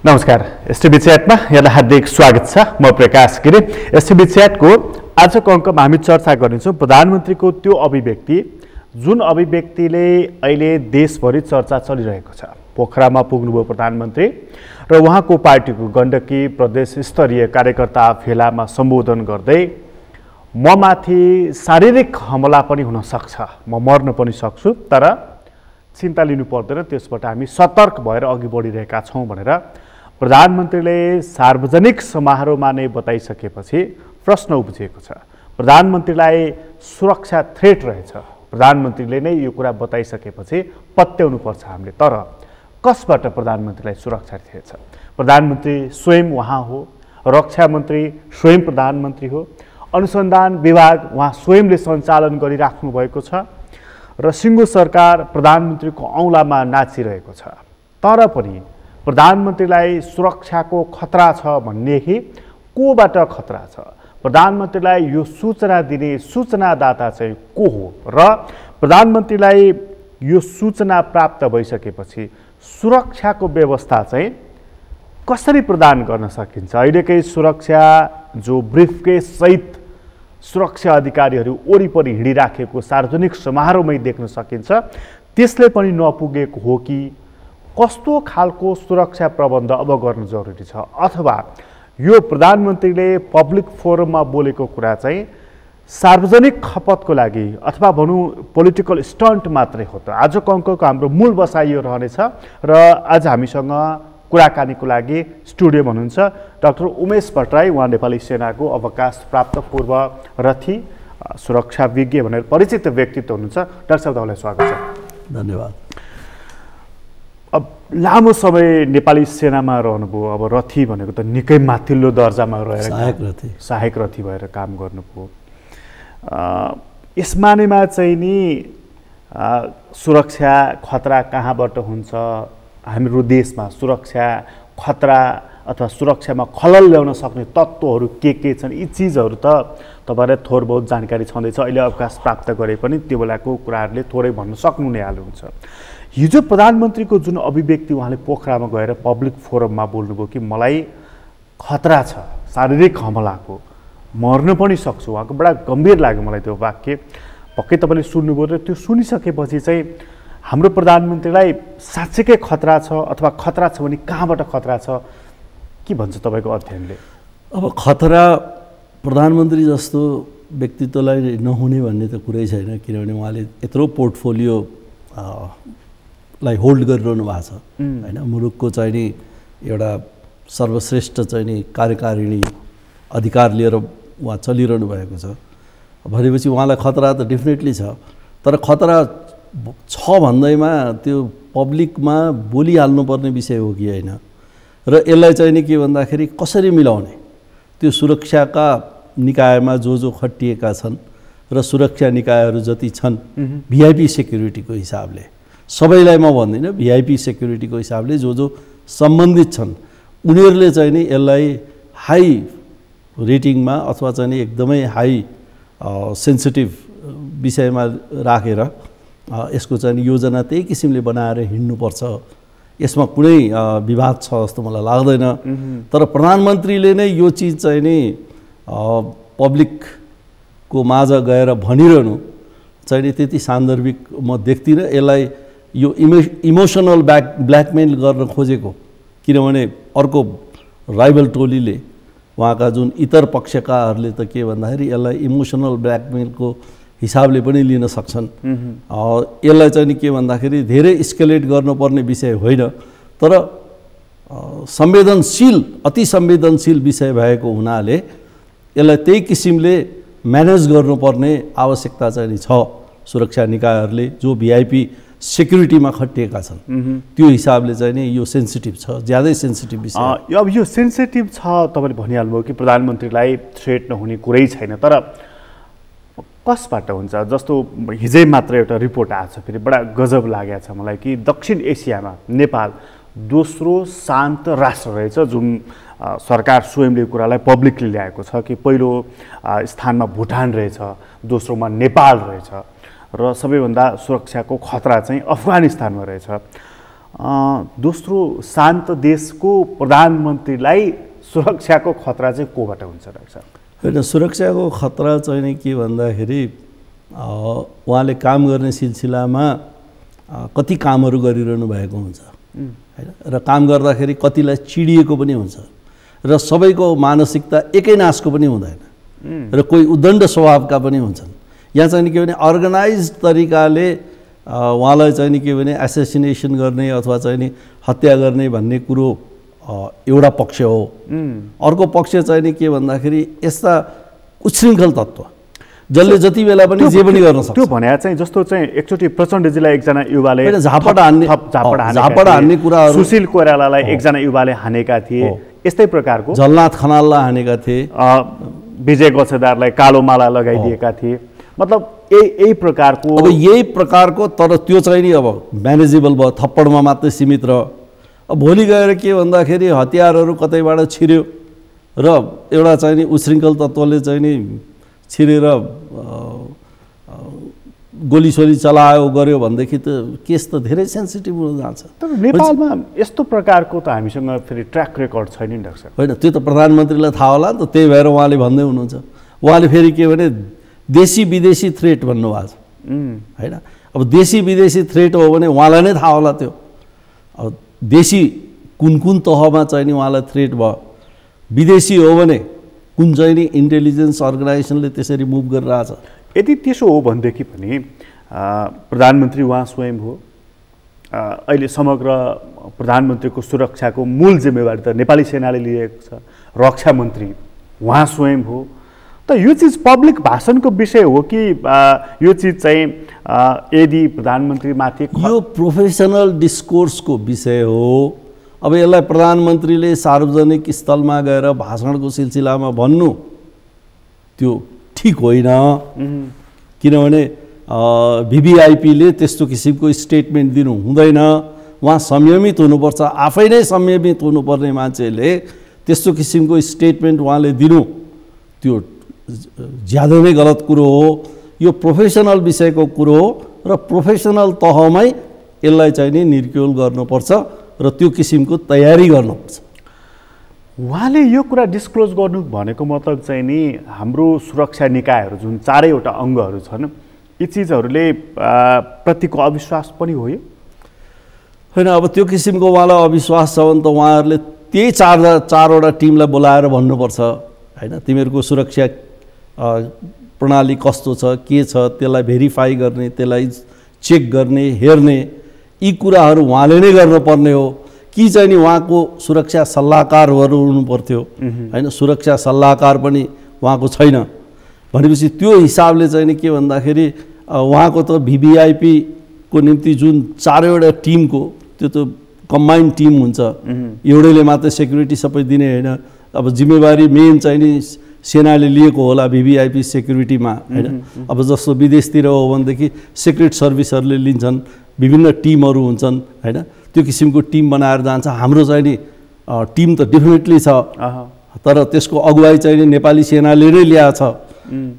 नमस्कार एसटीभी च्याटमा यहाँलाई हार्दिक स्वागत छ। म प्रकाश गिरी। एसटीभी च्याटको आजको अङ्कमा हामी चर्चा गर्नेछौँ प्रधानमन्त्रीको त्यो अभिव्यक्ति जुन अभिव्यक्तिले अहिले देशभरि चर्चा चलिरहेको छ। पोखरामा पुग्नुभयो प्रधानमन्त्री र उहाँको पार्टीको गण्डकी प्रदेश स्तरीय कार्यकर्ता भेलामा सम्बोधन गर्दै म माथि शारीरिक हमला पनि हुन सक्छ, म मर्न पनि सक्छु, तर चिन्ता लिनु पर्दैन, त्यसबाट हामी सतर्क भएर अघि बढिरहेका छौँ भनेर प्रधानमन्त्रीले सार्वजनिक समारोहमा नै बताइसकेपछि प्रश्न उब्जिएको छ। प्रधानमन्त्रीलाई सुरक्षा थ्रेट रहेछ, प्रधानमन्त्रीले नै यो कुरा बताइसकेपछि पत्याउनु पर्छ हामीले। तर कसबाट प्रधानमन्त्रीलाई सुरक्षा थिएछ? प्रधानमन्त्री स्वयं उहाँ हो, रक्षा मन्त्री स्वयं प्रधानमन्त्री हो, अनुसन्धान विभाग उहाँ स्वयंले सञ्चालन गरिराख्नु भएको छ र सिङ्गो सरकार प्रधानमन्त्रीको औँलामा नाचिरहेको छ। तर पनि प्रधानमन्त्रीलाई सुरक्षाको खतरा छ भन्नेदेखि कोबाट खतरा छ? प्रधानमन्त्रीलाई यो सूचना दिने सूचनादाता चाहिँ को हो र प्रधानमन्त्रीलाई यो सूचना प्राप्त भइसकेपछि सुरक्षाको व्यवस्था चाहिँ कसरी प्रदान गर्न सकिन्छ? अहिलेकै सुरक्षा जो ब्रिफकेस सहित सुरक्षा अधिकारीहरू वरिपरि हिँडिराखेको सार्वजनिक समारोहमै देख्न सकिन्छ, त्यसले पनि नपुगेको हो कि कस्तो खालको सुरक्षा प्रबन्ध अब गर्न जरुरी छ? अथवा यो प्रधानमन्त्रीले पब्लिक फोरममा बोलेको कुरा चाहिँ सार्वजनिक खपतको लागि अथवा भनौँ पोलिटिकल स्टन्ट मात्रै हो त? आजको अङ्कको हाम्रो मूल बसाइ यो रहनेछ र आज हामीसँग कुराकानीको लागि स्टुडियोमा हुनुहुन्छ डाक्टर उमेश भट्टराई। उहाँ नेपाली सेनाको अवकाश प्राप्त पूर्व रथी सुरक्षा विज्ञ भनेर परिचित व्यक्तित्व हुनुहुन्छ। डाक्टर साहब, तपाईँलाई स्वागत छ। धन्यवाद। अब लामो समय नेपाली सेनामा रहनुभयो, अब रथी भनेको त निकै माथिल्लो दर्जामा रहेर सहायक रथी भएर काम गर्नुभयो। यसमा नैमा चाहिँ नि सुरक्षा खतरा कहाँबाट हुन्छ? हाम्रो देशमा सुरक्षा खतरा अथवा सुरक्षामा खलल ल्याउन सक्ने तत्त्वहरू के छन्? यी चिजहरू त तपाईँलाई थोर बहुत जानकारी छँदैछ, अहिले अवकाश प्राप्त गरे पनि त्यो बेलाको कुराहरूले थोरै भन्न सक्नु नै हाल्नुहुन्छ। हिजो प्रधानमन्त्रीको जुन अभिव्यक्ति उहाँले पोखरामा गएर पब्लिक फोरममा बोल्नुभयो कि मलाई खतरा छ शारीरिक हमलाको, मर्न पनि सक्छु, उहाँको बडा गम्भीर लाग्यो मलाई त्यो वाक्य। पक्कै तपाईँले सुन्नुभयो र त्यो सुनिसकेपछि चाहिँ हाम्रो प्रधानमन्त्रीलाई साँच्चैकै खतरा छ अथवा खतरा छ भने कहाँबाट खतरा छ? के भन्छ तपाईँको अध्ययनले? अब खतरा प्रधानमन्त्री जस्तो व्यक्तित्वलाई नहुने भन्ने त कुरै छैन, किनभने उहाँले यत्रो पोर्टफोलियो लाई होल्ड गरिरहनु भएको छ होइन। मुलुकको चाहिँ नि एउटा सर्वश्रेष्ठ चाहिँ नि कार्यकारिणी अधिकार लिएर उहाँ चलिरहनु भएको छ भनेपछि उहाँलाई खतरा त डेफिनेटली छ। तर खतरा छ भन्दैमा त्यो पब्लिकमा बोलिहाल्नुपर्ने विषय हो कि होइन? र यसलाई चाहिँ नि के भन्दाखेरि कसरी मिलाउने? त्यो सुरक्षाका निकायमा जो खटिएका छन् र सुरक्षा निकायहरू जति छन् भिआइपी सेक्युरिटीको हिसाबले, सबैलाई म भन्दिनँ, भिआइपी सेक्युरिटीको हिसाबले जो सम्बन्धित छन् उनीहरूले चाहिँ नि यसलाई हाई रेटिङमा अथवा चाहिँ नि एकदमै हाई सेन्सिटिभ विषयमा राखेर यसको चाहिँ योजना त्यही किसिमले बनाएर हिँड्नुपर्छ, यसमा कुनै विवाद छ जस्तो मलाई लाग्दैन। तर प्रधानमन्त्रीले नै यो चिज चाहिँ नि पब्लिकको माझ गएर भनिरहनु चाहिँ नि त्यति सान्दर्भिक म देख्दिनँ। यसलाई यो इमोसनल ब्ल्याकमेल गर्न खोजेको, किनभने अर्को राइभल टोलीले उहाँका जुन इतर पक्षकाहरूले त के भन्दाखेरि यसलाई इमोसनल ब्ल्याकमेलको हिसाबले पनि लिन सक्छन्। यसलाई चाहिँ नि के भन्दाखेरि धेरै स्केलेट गर्नुपर्ने विषय होइन, तर संवेदनशील अति संवेदनशील विषय भएको हुनाले यसलाई त्यही किसिमले म्यानेज गर्नुपर्ने आवश्यकता चाहिँ नि छ। सुरक्षा निकायहरूले जो भिआइपी सेक्युरिटीमा खटिएका छन् त्यो हिसाबले चाहिँ नि यो सेन्सिटिभ छ, ज्यादै सेन्सिटिभ विषय। अब यो सेन्सिटिभ छ, तपाईँले भनिहाल्नुभयो कि प्रधानमन्त्रीलाई थ्रेट नहुने कुरै छैन, तर कसबाट हुन्छ? जस्तो हिजै मात्र एउटा रिपोर्ट आएको छ, फेरि बडा गजब लागेको छ मलाई कि दक्षिण एसियामा नेपाल दोस्रो शान्त राष्ट्र रहेछ, जुन सरकार स्वयंले कुरालाई पब्लिकली ल्याएको छ कि पहिलो स्थानमा भुटान रहेछ, दोस्रोमा नेपाल रहेछ र सबैभन्दा सुरक्षाको खतरा चाहिँ अफगानिस्तानमा रहेछ। दोस्रो शान्त देशको प्रधानमन्त्रीलाई सुरक्षाको खतरा चाहिँ कोबाट हुन्छ डाक्टर साहब? होइन, सुरक्षाको खतरा चाहिँ नि के भन्दाखेरि उहाँले काम गर्ने सिलसिलामा कति कामहरू गरिरहनु भएको हुन्छ होइन, र काम गर्दाखेरि कतिलाई चिडिएको पनि हुन्छ, र सबैको मानसिकता एकै नासको पनि हुँदैन, र कोही उद्दण्ड स्वभावका पनि हुन्छन्। यहाँ चाहिँ नि के भने अर्गनाइज तरिकाले उहाँलाई चाहिँ नि के भने एसेसिनेसन गर्ने अथवा चाहिँ नि हत्या गर्ने भन्ने कुरो एउटा पक्ष हो। अर्को पक्ष चाहिँ नि के भन्दाखेरि यस्ता उच्छृङ्खल तत्त्व जसले जति बेला पनि जे पनि गर्न सक्छ। त्यो भने चाहिँ जस्तो चाहिँ एकचोटि प्रचण्डजीलाई एकजना युवाले झापड हान्ने कुराहरू, सुशील कोइरालालाई एकजना युवाले हानेका थिए, यस्तै प्रकारको झलनाथ खनाललाई हानेका थिए, विजय गच्छेदारलाई कालो माला लगाइदिएका थिए, मतलब यही प्रकारको। अब यही प्रकारको, तर त्यो चाहिँ नि अब म्यानेजेबल भयो, थप्पडमा मात्रै सीमित रह्यो। अब भोलि गएर के भन्दाखेरि हतियारहरू कतैबाट छिर्यो र एउटा चाहिँ नि उच्छृङ्खल तत्त्वले चाहिँ नि छिरेर गोलीसोली चलायो गर्यो भनेदेखि त केस त धेरै सेन्सिटिभ हुन जान्छ। तर नेपालमा यस्तो प्रकारको त हामीसँग फेरि ट्र्याक रेकर्ड छैन नि डाक्टर साहब। होइन, त्यो त प्रधानमन्त्रीलाई थाहा होला नि त, त्यही भएर उहाँले भन्दै हुनुहुन्छ। उहाँले फेरि के भने देशी विदेशी थ्रेट भन्नुभएको छ होइन। अब देशी विदेशी थ्रेट हो भने उहाँलाई नै थाहा होला त्यो। अब देशी कुन कुन तहमा चाहिँ नि उहाँलाई थ्रेट भयो, विदेशी हो भने कुन चाहिँ नि इन्टेलिजेन्स अर्गनाइजेसनले त्यसरी मुभ गरिरहेछ। यदि त्यसो हो भनेदेखि पनि प्रधानमन्त्री उहाँ स्वयं हो, अहिले समग्र प्रधानमन्त्रीको सुरक्षाको मूल जिम्मेवारी त नेपाली सेनाले लिएको छ, रक्षा मन्त्री उहाँ स्वयं हो। त यो चिज पब्लिक भाषणको विषय हो कि यो चिज चाहिँ यदि प्रधानमन्त्रीमाथि यो प्रोफेसनल डिस्कोर्सको विषय हो। अब यसलाई प्रधानमन्त्रीले सार्वजनिक स्थलमा गएर भाषणको सिलसिलामा भन्नु त्यो ठिक होइन, किनभने भिभिआइपीले त्यस्तो किसिमको स्टेटमेन्ट दिनु हुँदैन। उहाँ संयमित हुनुपर्छ, आफै नै संयमित हुनुपर्ने मान्छेले त्यस्तो किसिमको स्टेटमेन्ट उहाँले दिनु त्यो ज्यादा नै गलत कुरो हो। यो प्रोफेसनल विषयको कुरो हो र प्रोफेसनल तहमै यसलाई चाहिँ नि निर्क्युल गर्नुपर्छ र त्यो किसिमको तयारी गर्नुपर्छ। उहाँले यो कुरा डिस्क्लोज गर्नु भनेको मतलब चाहिँ नि हाम्रो सुरक्षा निकायहरू जुन चारैवटा अङ्गहरू छन् यी चिजहरूले प्रतिको अविश्वास पनि हो यो होइन। अब त्यो किसिमको उहाँलाई अविश्वास छ भने त उहाँहरूले त्यही चारवटा टिमलाई बोलाएर भन्नुपर्छ होइन, तिमीहरूको सुरक्षा प्रणाली कस्तो छ, के छ, त्यसलाई भेरिफाई गर्ने, त्यसलाई चेक गर्ने, हेर्ने, यी कुराहरू उहाँले नै गर्नुपर्ने हो कि चाहिँ नि उहाँको सुरक्षा सल्लाहकारहरू हुनुपर्थ्यो होइन। सुरक्षा सल्लाहकार पनि उहाँको छैन भनेपछि त्यो हिसाबले चाहिँ नि के भन्दाखेरि उहाँको त भिभिआइपीको निम्ति जुन चारैवटा टिमको त्यो त कम्बाइन्ड टिम हुन्छ, एउटैले मात्रै सेक्युरिटी सबै दिने होइन। अब जिम्मेवारी मेन चाहिँ नि सेनाले लिएको होला भिभिआइपी सेक्युरिटीमा होइन। अब जस्तो विदेशतिर हो भनेदेखि सिक्रेट सर्भिसहरूले लिन्छन्, विभिन्न टिमहरू हुन्छन् होइन, त्यो किसिमको टिम बनाएर जान्छ। हाम्रो चाहिँ नि टिम त डेफिनेटली छ, तर त्यसको अगुवाई चाहिँ नि नेपाली सेनाले नै ल्याएको छ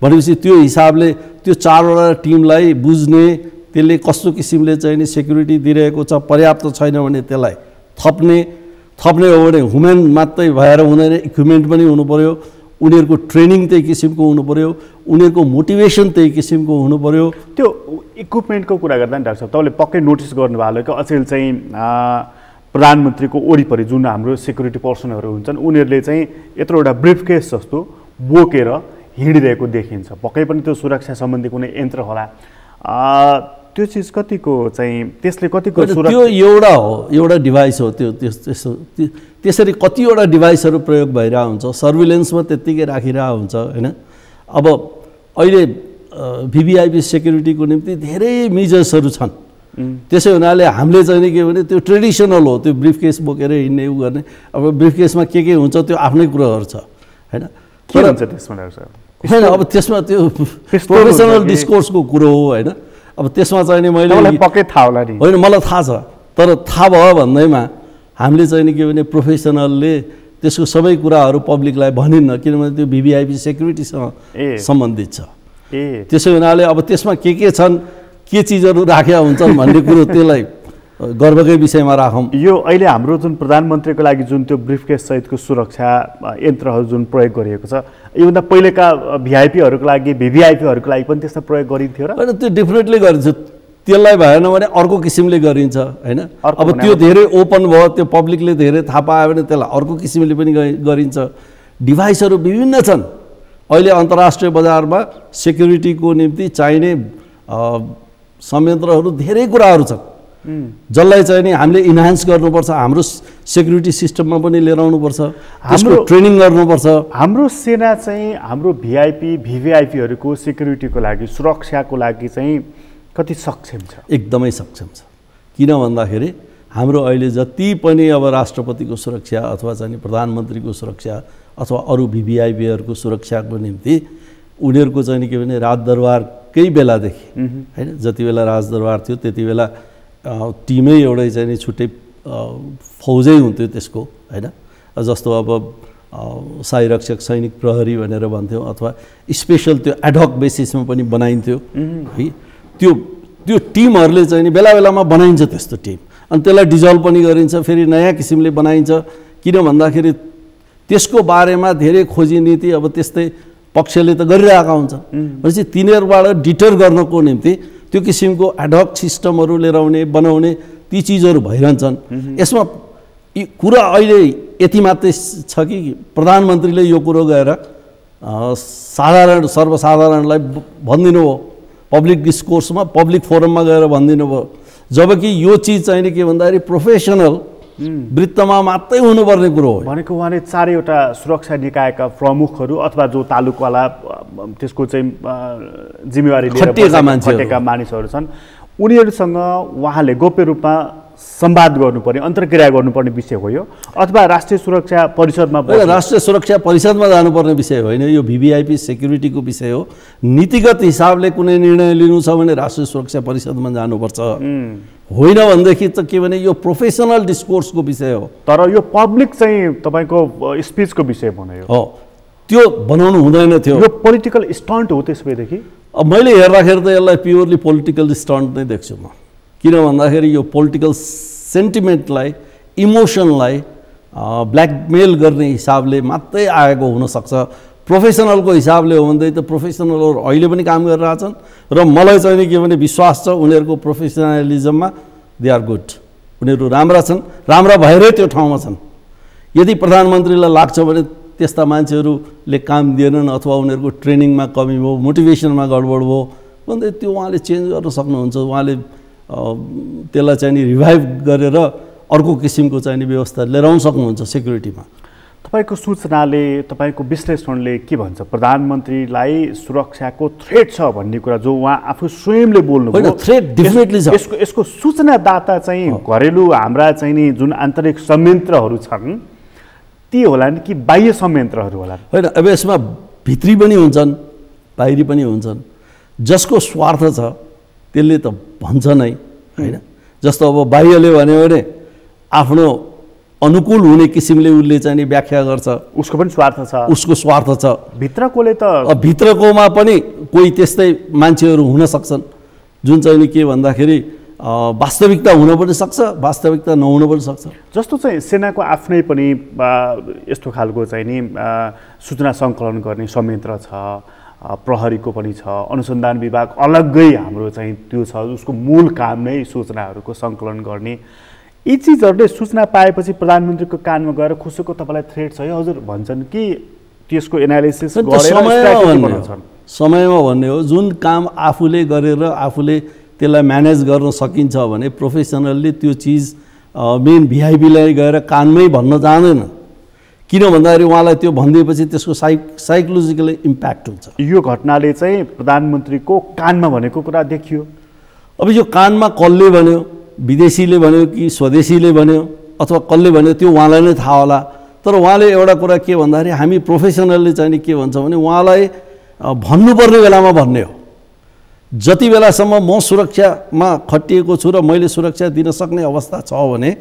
भनेपछि त्यो हिसाबले त्यो चारवटा टिमलाई बुझ्ने, त्यसले कस्तो किसिमले चाहिँ नि सेक्युरिटी दिइरहेको छ, पर्याप्त छैन भने त्यसलाई थप्ने हो भने ह्युमन मात्रै भएर हुँदैन, इक्विपमेन्ट पनि हुनु पर्यो, उनीहरूको ट्रेनिङ त्यही किसिमको हुनु पर्यो, उनीहरूको मोटिभेसन त्यही किसिमको हुनु पर्यो। त्यो इक्विपमेन्टको कुरा गर्दा नि डाक्टर साहब तपाईँले पक्कै नोटिस गर्नुभयो कि अचेल चाहिँ प्रधानमन्त्रीको वरिपरि जुन हाम्रो सेक्युरिटी पर्सनहरू हुन्छन् उनीहरूले चाहिँ यत्रो एउटा ब्रिफकेस जस्तो बोकेर हिँडिरहेको देखिन्छ। पक्कै पनि त्यो सुरक्षा सम्बन्धी कुनै यन्त्र होला, त्यो चिज कतिको चाहिँ त्यसले कतिको त्यो एउटा हो, एउटा डिभाइस हो। त्यो त्यसरी कतिवटा डिभाइसहरू प्रयोग भइरहेको हुन्छ, सर्भिलेन्समा त्यत्तिकै राखिरहेको हुन्छ होइन। अब अहिले भिभिआइपी सेक्युरिटीको निम्ति धेरै मेजर्सहरू छन्, त्यसै हुनाले हामीले चाहिँ नि के भने त्यो ट्रेडिसनल हो, त्यो ब्रिफकेस बोकेर हिँड्ने उ गर्ने। अब ब्रिफकेसमा के हुन्छ त्यो आफ्नै कुराहरू छ होइन। के हुन्छ त्यसमा डाक्टर साहब? होइन, अब त्यसमा त्यो प्रोफेसनल डिस्कोर्सको कुरो हो होइन। अब त्यसमा चाहिँ नि मैले पक्कै थाहा होला नि, होइन मलाई थाहा छ, तर थाहा भयो भन्दैमा हामीले चाहिँ नि के भने प्रोफेसनलले त्यसको सबै कुराहरू पब्लिकलाई भनिन्न, किनभने त्यो भिभिआइपी सेक्युरिटीसँग सम्बन्धित छ। त्यसै हुनाले अब त्यसमा के छन्, के चिजहरू राखेका हुन्छन् भन्ने कुरो त्यसलाई गर्वकै विषयमा राखौँ। यो अहिले हाम्रो जुन प्रधानमन्त्रीको लागि जुन त्यो ब्रिफकेस सहितको सुरक्षा यन्त्रहरू जुन प्रयोग गरिएको छ, योभन्दा पहिलेका भिआइपीहरूको लागि भिभिआइपीहरूको लागि पनि त्यस्तो प्रयोग गरिन्थ्यो र? होइन, त्यो डिफ्रेन्टली गरिन्छ। त्यसलाई भएन भने अर्को किसिमले गरिन्छ होइन। अब त्यो धेरै ओपन भयो, त्यो पब्लिकले धेरै थाहा पायो भने त्यसलाई अर्को किसिमले पनि गरिन्छ। डिभाइसहरू विभिन्न छन्। अहिले अन्तर्राष्ट्रिय बजारमा सेक्युरिटीको निम्ति चाहिने संयन्त्रहरू धेरै कुराहरू छन्, जसलाई चाहिँ नि हामीले इन्हान्स गर्नुपर्छ। हाम्रो सेक्युरिटी सिस्टममा पनि लिएर आउनुपर्छ, त्यसको ट्रेनिङ गर्नुपर्छ। हाम्रो सेना चाहिँ हाम्रो भिआइपी भिभिआइपीहरूको सेक्युरिटीको लागि, सुरक्षाको लागि चाहिँ कति सक्षम छ? एकदमै सक्षम छ। किन भन्दाखेरि हाम्रो अहिले जति पनि अब राष्ट्रपतिको सुरक्षा अथवा चाहिँ प्रधानमन्त्रीको सुरक्षा अथवा अरू भिभिआइपीहरूको सुरक्षाको निम्ति उनीहरूको चाहिँ के भने राजदरबारकै बेलादेखि होइन, जति बेला राजदरबार थियो त्यति बेला टिमै एउटै चाहिँ छुट्टै फौजै हुन्थ्यो त्यसको होइन। जस्तो अब साईरक्षक सैनिक प्रहरी भनेर भन्थ्यौँ, अथवा स्पेसल त्यो एडहक बेसिसमा पनि बनाइन्थ्यो है। त्यो टिमहरूले चाहिँ नि बेला बेलामा बनाइन्छ त्यस्तो टिम, अनि त्यसलाई डिजल्भ पनि गरिन्छ, फेरि नयाँ किसिमले बनाइन्छ। किन भन्दाखेरि त्यसको बारेमा धेरै खोजी नीति अब त्यस्तै पक्षले त गरिरहेका हुन्छन्। भनेपछि तिनीहरूबाट डिटर गर्नको निम्ति त्यो किसिमको एडहक सिस्टमहरू लिएर आउने बनाउने ती चिजहरू भइरहन्छन्। यसमा कुरा अहिले यति मात्रै छ कि प्रधानमन्त्रीले यो कुरो गएर सर्वसाधारणलाई भनिदिनु भयो, पब्लिक डिस्कोर्समा, पब्लिक फोरममा गएर भनिदिनु भयो। जबकि यो चिज चाहिँ नि के भन्दाखेरि प्रोफेसनल वृत्तमा मात्रै हुनुपर्ने कुरो हो। भनेको उहाँले चारैवटा सुरक्षा निकायका प्रमुखहरू अथवा जो तालुकावाला त्यसको चाहिँ जिम्मेवारी लिएर खटेका मानिसहरू छन्, उनीहरूसँग उहाँले गोप्य रूपमा संवाद गर्नुपर्ने, अन्तर्क्रिया गर्नुपर्ने विषय हो यो, अथवा राष्ट्रिय सुरक्षा परिषदमा? राष्ट्रिय सुरक्षा परिषदमा जानुपर्ने विषय होइन, यो भिभिआइपी सेक्युरिटीको विषय हो। नीतिगत हिसाबले कुनै निर्णय लिनु छ भने राष्ट्रिय सुरक्षा परिषदमा जानुपर्छ। होइन भनेदेखि त के भने यो प्रोफेसनल डिस्कोर्सको विषय हो। तर यो पब्लिक चाहिँ तपाईँको स्पिचको विषय बनायो हो, त्यो बनाउनु हुँदैन थियो। यो पोलिटिकल स्टन्ट हो त्यसैदेखि। अब मैले हेर्दाखेरि त यसलाई प्योरली पोलिटिकल स्टन्ट नै देख्छु म। किन भन्दाखेरि यो पोलिटिकल सेन्टिमेन्टलाई, इमोसनलाई ब्ल्याकमेल गर्ने हिसाबले मात्रै आएको हुनसक्छ। प्रोफेसनलको हिसाबले हो भने त प्रोफेसनलहरू अहिले पनि काम गरिरहेछन् र मलाई चाहिँ के भने विश्वास छ उनीहरूको प्रोफेसनलिजममा दे आर गुड। उनीहरू राम्रा छन्, राम्रा भएरै त्यो ठाउँमा छन्। यदि प्रधानमन्त्रीलाई लाग्छ भने त्यस्ता मान्छेहरूले काम दिएनन् अथवा उनीहरूको ट्रेनिङमा कमी भयो, मोटिभेसनमा गडबड भयो भने त्यो उहाँले चेन्ज गर्न सक्नुहुन्छ। उहाँले त्यसलाई चाहिँ नि रिभाइभ गरेर अर्को किसिमको चाहिँ व्यवस्था लिएर आउन सक्नुहुन्छ सेक्युरिटीमा। तपाईँको सूचनाले, तपाईँको विश्लेषणले के भन्छ? प्रधानमन्त्रीलाई सुरक्षाको थ्रेट छ भन्ने कुरा जो उहाँ आफू स्वयंले बोल्नु होइन, थ्रेट डेफिनेटली छ। यसको सूचनादाता चाहिँ घरेलु हाम्रा चाहिँ नि जुन आन्तरिक संयन्त्रहरू छन् ती होलान् कि बाह्य संयन्त्रहरू होलान्? होइन, अब यसमा भित्री पनि हुन्छन्, बाहिरी पनि हुन्छन्। जसको स्वार्थ छ त्यसले त भन्छ नै होइन। जस्तो अब बाह्यले भन्यो भने आफ्नो अनुकूल हुने किसिमले उसले चाहिँ व्याख्या गर्छ, उसको पनि स्वार्थ छ, उसको स्वार्थ छ। भित्रकोले त भित्रकोमा पनि कोही त्यस्तै मान्छेहरू हुन सक्छन् जुन चाहिँ के भन्दाखेरि वास्तविकता हुन पनि सक्छ, वास्तविकता नहुन पनि सक्छ। जस्तो चाहिँ सेनाको आफ्नै पनि यस्तो खालको चाहिँ नि सूचना सङ्कलन गर्ने संयन्त्र छ, प्रहरीको पनि छ, अनुसन्धान विभाग अलग्गै हाम्रो चाहिँ त्यो छ, उसको मूल काम नै सूचनाहरूको सङ्कलन गर्ने। यी चिजहरूले सूचना पाएपछि प्रधानमन्त्रीको कानमा गएर खुसीको तपाईँलाई थ्रेट छ है हजुर भन्छन् कि त्यसको एनालिसिस गरेर समयमा भन्ने हो? जुन काम आफूले गरेर आफूले त्यसलाई म्यानेज गर्न सकिन्छ भने प्रोफेसनल्ली त्यो चिज मेन भिआइपीलाई गएर कानमै भन्न जाँदैन। किन भन्दाखेरि उहाँलाई त्यो भनिदिएपछि त्यसको साइकोलोजिकल इम्प्याक्ट हुन्छ। यो घटनाले चाहिँ प्रधानमन्त्रीको कानमा भनेको कुरा देखियो। अब यो कानमा कसले भन्यो, विदेशीले भन्यो कि स्वदेशीले भन्यो अथवा कसले भन्यो त्यो उहाँलाई नै थाहा होला। तर उहाँले एउटा कुरा के भन्दाखेरि हामी प्रोफेसनलले चाहिँ के भन्छ भने उहाँलाई भन्नुपर्ने बेलामा भन्ने हो। जति बेलासम्म म सुरक्षामा खटिएको छु र मैले सुरक्षा दिन सक्ने अवस्था छ भने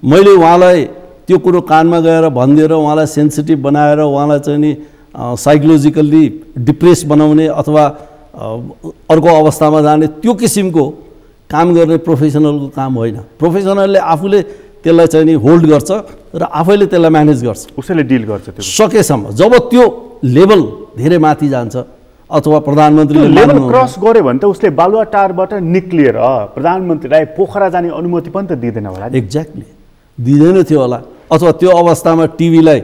मैले उहाँलाई त्यो कुरो कानमा गएर भनिदिएर उहाँलाई सेन्सिटिभ बनाएर उहाँलाई चाहिँ नि साइकोलोजिकल्ली डिप्रेस बनाउने अथवा अर्को अवस्थामा जाने त्यो किसिमको काम गर्ने प्रोफेसनलको काम होइन। प्रोफेसनलले आफूले त्यसलाई चाहिँ नि होल्ड गर्छ र आफैले त्यसलाई म्यानेज गर्छ, उसैले डिल गर्छ त्यो सकेसम्म। जब त्यो लेभल धेरै माथि जान्छ अथवा प्रधानमन्त्रीले लेभल क्रस गर्यो भने त उसले बालुवाटारबाट निक्लिएर प्रधानमन्त्रीलाई पोखरा जाने अनुमति पनि त दिँदैन होला। एक्ज्याक्टली दिँदैन थियो होला, अथवा त्यो अवस्थामा टिभीलाई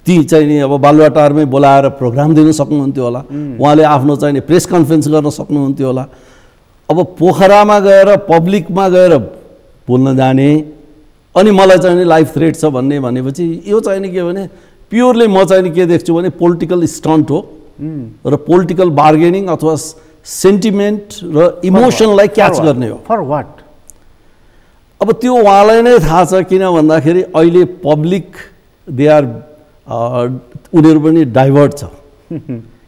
ती चाहिँ नि अब बालुवाटारमै बोलाएर प्रोग्राम दिन सक्नुहुन्थ्यो होला, उहाँले आफ्नो चाहिँ नि प्रेस कन्फरेन्स गर्न सक्नुहुन्थ्यो होला। अब पोखरामा गएर पब्लिकमा गएर बोल्न जाने अनि मलाई चाहिँ नि लाइफ थ्रेट छ भनेपछि यो चाहिँ नि के भने प्योरली म चाहिँ नि के देख्छु भने पोलिटिकल स्टन्ट हो र पोलिटिकल बार्गेनिङ अथवा सेन्टिमेन्ट र इमोसनलाई क्याच गर्ने हो। For what? अब त्यो उहाँलाई नै थाहा छ, किन भन्दाखेरि अहिले पब्लिक दे आर उनीहरू पनि डाइभर्ट छ,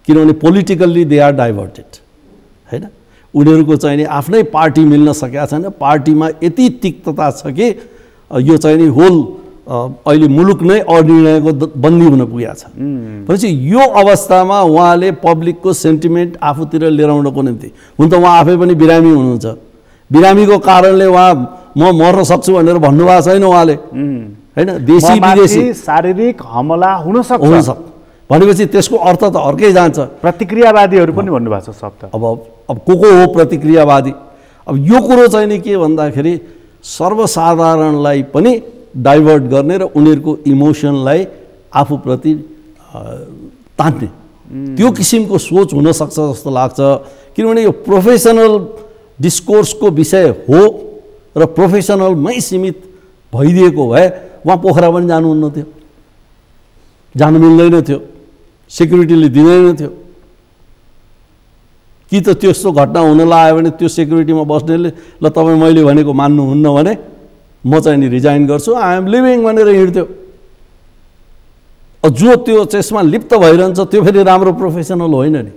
किनभने पोलिटिकल्ली दे आर डाइभर्टेड होइन। उनीहरूको चाहिँ नि आफ्नै पार्टी मिल्न सकेका छैन, पार्टीमा यति तिक्तता छ कि यो चाहिँ नि होल अहिले मुलुक नै अनिर्णयको बन्दी हुन पुगेको छ। भनेपछि यो अवस्थामा उहाँले पब्लिकको सेन्टिमेन्ट आफूतिर लिएर आउनको निम्ति, हुन त उहाँ आफै पनि बिरामी हुनुहुन्छ, बिरामीको कारणले उहाँ म मर्न सक्छु भनेर भन्नुभएको छैन उहाँले होइन। देशी विदेशी शारीरिक हमला हुन सक्छ भनेपछि त्यसको अर्थ त अर्कै जान्छ। प्रतिक्रियावादीहरू पनि भन्नुभएको छ शब्द। अब को हो प्रतिक्रियावादी? अब यो कुरो चाहिँ नि के भन्दाखेरि सर्वसाधारणलाई पनि डाइभर्ट गर्ने र उनीहरूको इमोसनलाई आफूप्रति तान्ने त्यो किसिमको सोच हुनसक्छ जस्तो लाग्छ। किनभने यो प्रोफेसनल डिस्कोर्सको विषय हो र प्रोफेसनलमै सीमित भइदिएको भए उहाँ पोखरा पनि जानुहुन्न थियो, जानु मिल्दैन थियो, सेक्युरिटीले दिँदैन थियो। कि त त्यस्तो घटना हुन लाग्यो भने त्यो सेक्युरिटीमा बस्नेले ल तपाईँ मैले भनेको मान्नुहुन्न भने म चाहिँ नि रिजाइन गर्छु, आई एम लिभिङ भनेर हिँड्थ्यो। जो त्यो त्यसमा लिप्त भइरहन्छ त्यो फेरि राम्रो प्रोफेसनल होइन नि।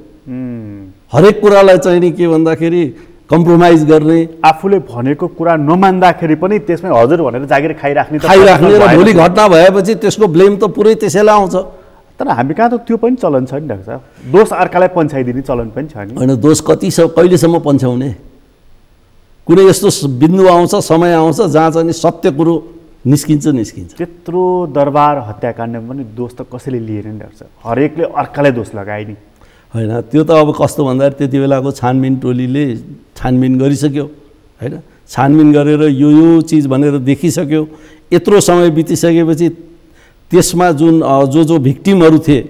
हरेक कुरालाई चाहिँ नि के भन्दाखेरि कम्प्रोमाइज गर्ने, आफूले भनेको कुरा नमान्दाखेरि पनि त्यसमै हजुर भनेर जागिर खाइराख्ने र भोलि घटना भएपछि त्यसको ब्लेम त पुरै त्यसैलाई आउँछ। तर हामी कहाँ त त्यो पनि चलन छ नि डाक्टर साहब, दोष अर्कालाई पन्छाइदिने चलन पनि छ नि। होइन, दोष कहिलेसम्म पन्छाउने? कुनै यस्तो बिन्दु आउँछ, समय आउँछ जहाँ चाहिँ सत्य कुरो निस्किन्छ। त्यत्रो दरबार हत्याकाण्डमा पनि दोष त कसैले लिएन नि डाक्टर साहब, हरेकले अर्कालाई दोष लगाए नि। होइन, त्यो त अब कस्तो भन्दाखेरि त्यति बेलाको छानबिन टोलीले छानबिन गरिसक्यो होइन, छानबिन गरेर यो चिज भनेर देखिसक्यो। यत्रो समय बितिसकेपछि त्यसमा जो भिक्टिमहरू थिए,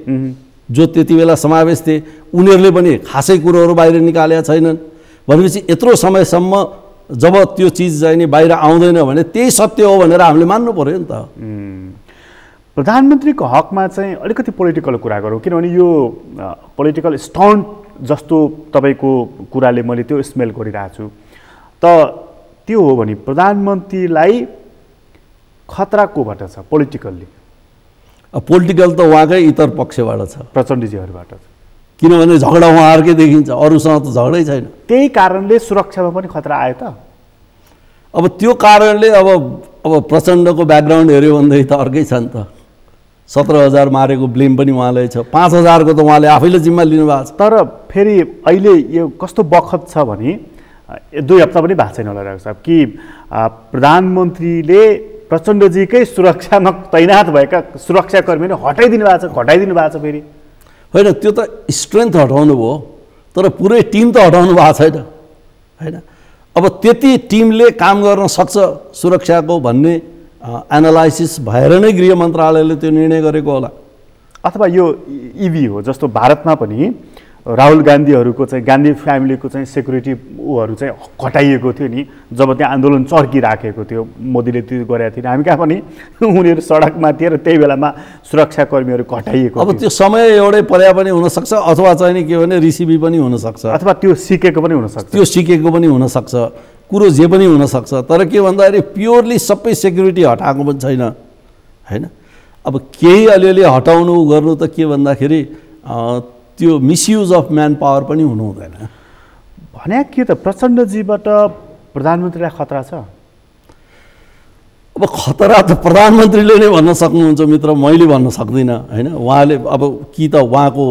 जो त्यति बेला समावेश थिए, उनीहरूले पनि खासै कुरोहरू बाहिर निकालेका छैनन्। भनेपछि यत्रो समयसम्म जब त्यो चिज चाहिँ नि बाहिर आउँदैन भने त्यही सत्य हो भनेर हामीले मान्नु पर्यो नि त। प्रधानमन्त्रीको हकमा चाहिँ अलिकति पोलिटिकल कुरा गरौँ, किनभने यो पोलिटिकल स्टन्ट जस्तो तपाईँको कुराले मैले त्यो स्मेल गरिरहेको छु। त त्यो हो भने प्रधानमन्त्रीलाई खतरा कोबाट छ पोलिटिकल्ली? पोलिटिकल त उहाँकै इतर पक्षबाट छ, प्रचण्डजीहरूबाट, किनभने झगडा उहाँहरूकै देखिन्छ, अरूसँग त झगडै छैन। त्यही कारणले सुरक्षामा पनि खतरा आयो त। अब त्यो कारणले अब प्रचण्डको ब्याकग्राउन्ड हेऱ्यो भनेदेखि त अर्कै छ नि त। 17,000 मारेको ब्लेम पनि उहाँलाई छ, 5,000 को त उहाँले आफैले जिम्मा लिनुभएको छ। तर फेरि अहिले यो कस्तो बखत छ भने 2 हप्ता पनि भएको छैन होला डाक्टर साहब कि प्रधानमन्त्रीले प्रचण्डजीकै सुरक्षामा तैनात भएका सुरक्षाकर्मीहरू हटाइदिनु भएको छ, घटाइदिनु भएको छ। फेरि होइन, त्यो त स्ट्रेन्थ हटाउनु भयो, तर पुरै टिम त हटाउनु भएको छैन होइन। अब त्यति टिमले काम गर्न सक्छ सुरक्षाको भन्ने एनालाइसिस भएर नै गृह मन्त्रालयले त्यो निर्णय गरेको होला। अथवा यो इभी हो, जस्तो भारतमा पनि राहुल गान्धीहरूको चाहिँ गान्धी फ्यामिलीको चाहिँ सेक्युरिटी ऊहरू चाहिँ घटाइएको थियो नि, जब त्यहाँ आन्दोलन चर्किराखेको थियो, मोदीले त्यो गरेका थिए। हामी कहाँ पनि उनीहरू सडकमा थिए र त्यही बेलामा सुरक्षाकर्मीहरू घटाइएको। अब त्यो समय एउटै पर्या पनि हुनसक्छ, अथवा चाहिँ नि के भने रिसिभी पनि हुनसक्छ, अथवा त्यो सिकेको पनि हुनसक्छ, पनि हुनसक्छ, कुरो जे पनि हुनसक्छ। तर के भन्दाखेरि प्योरली सबै सेक्युरिटी हटाएको पनि छैन होइन। अब केही अलिअलि हटाउनु गर्नु त के भन्दाखेरि त्यो मिसयुज अफ म्यान पावर पनि हुनु हुँदैन। भने के त प्रचण्डजीबाट प्रधानमन्त्रीलाई खतरा छ? अब खतरा त प्रधानमन्त्रीले नै भन्न सक्नुहुन्छ मित्र, मैले भन्न सक्दिनँ होइन। उहाँले अब कि त उहाँको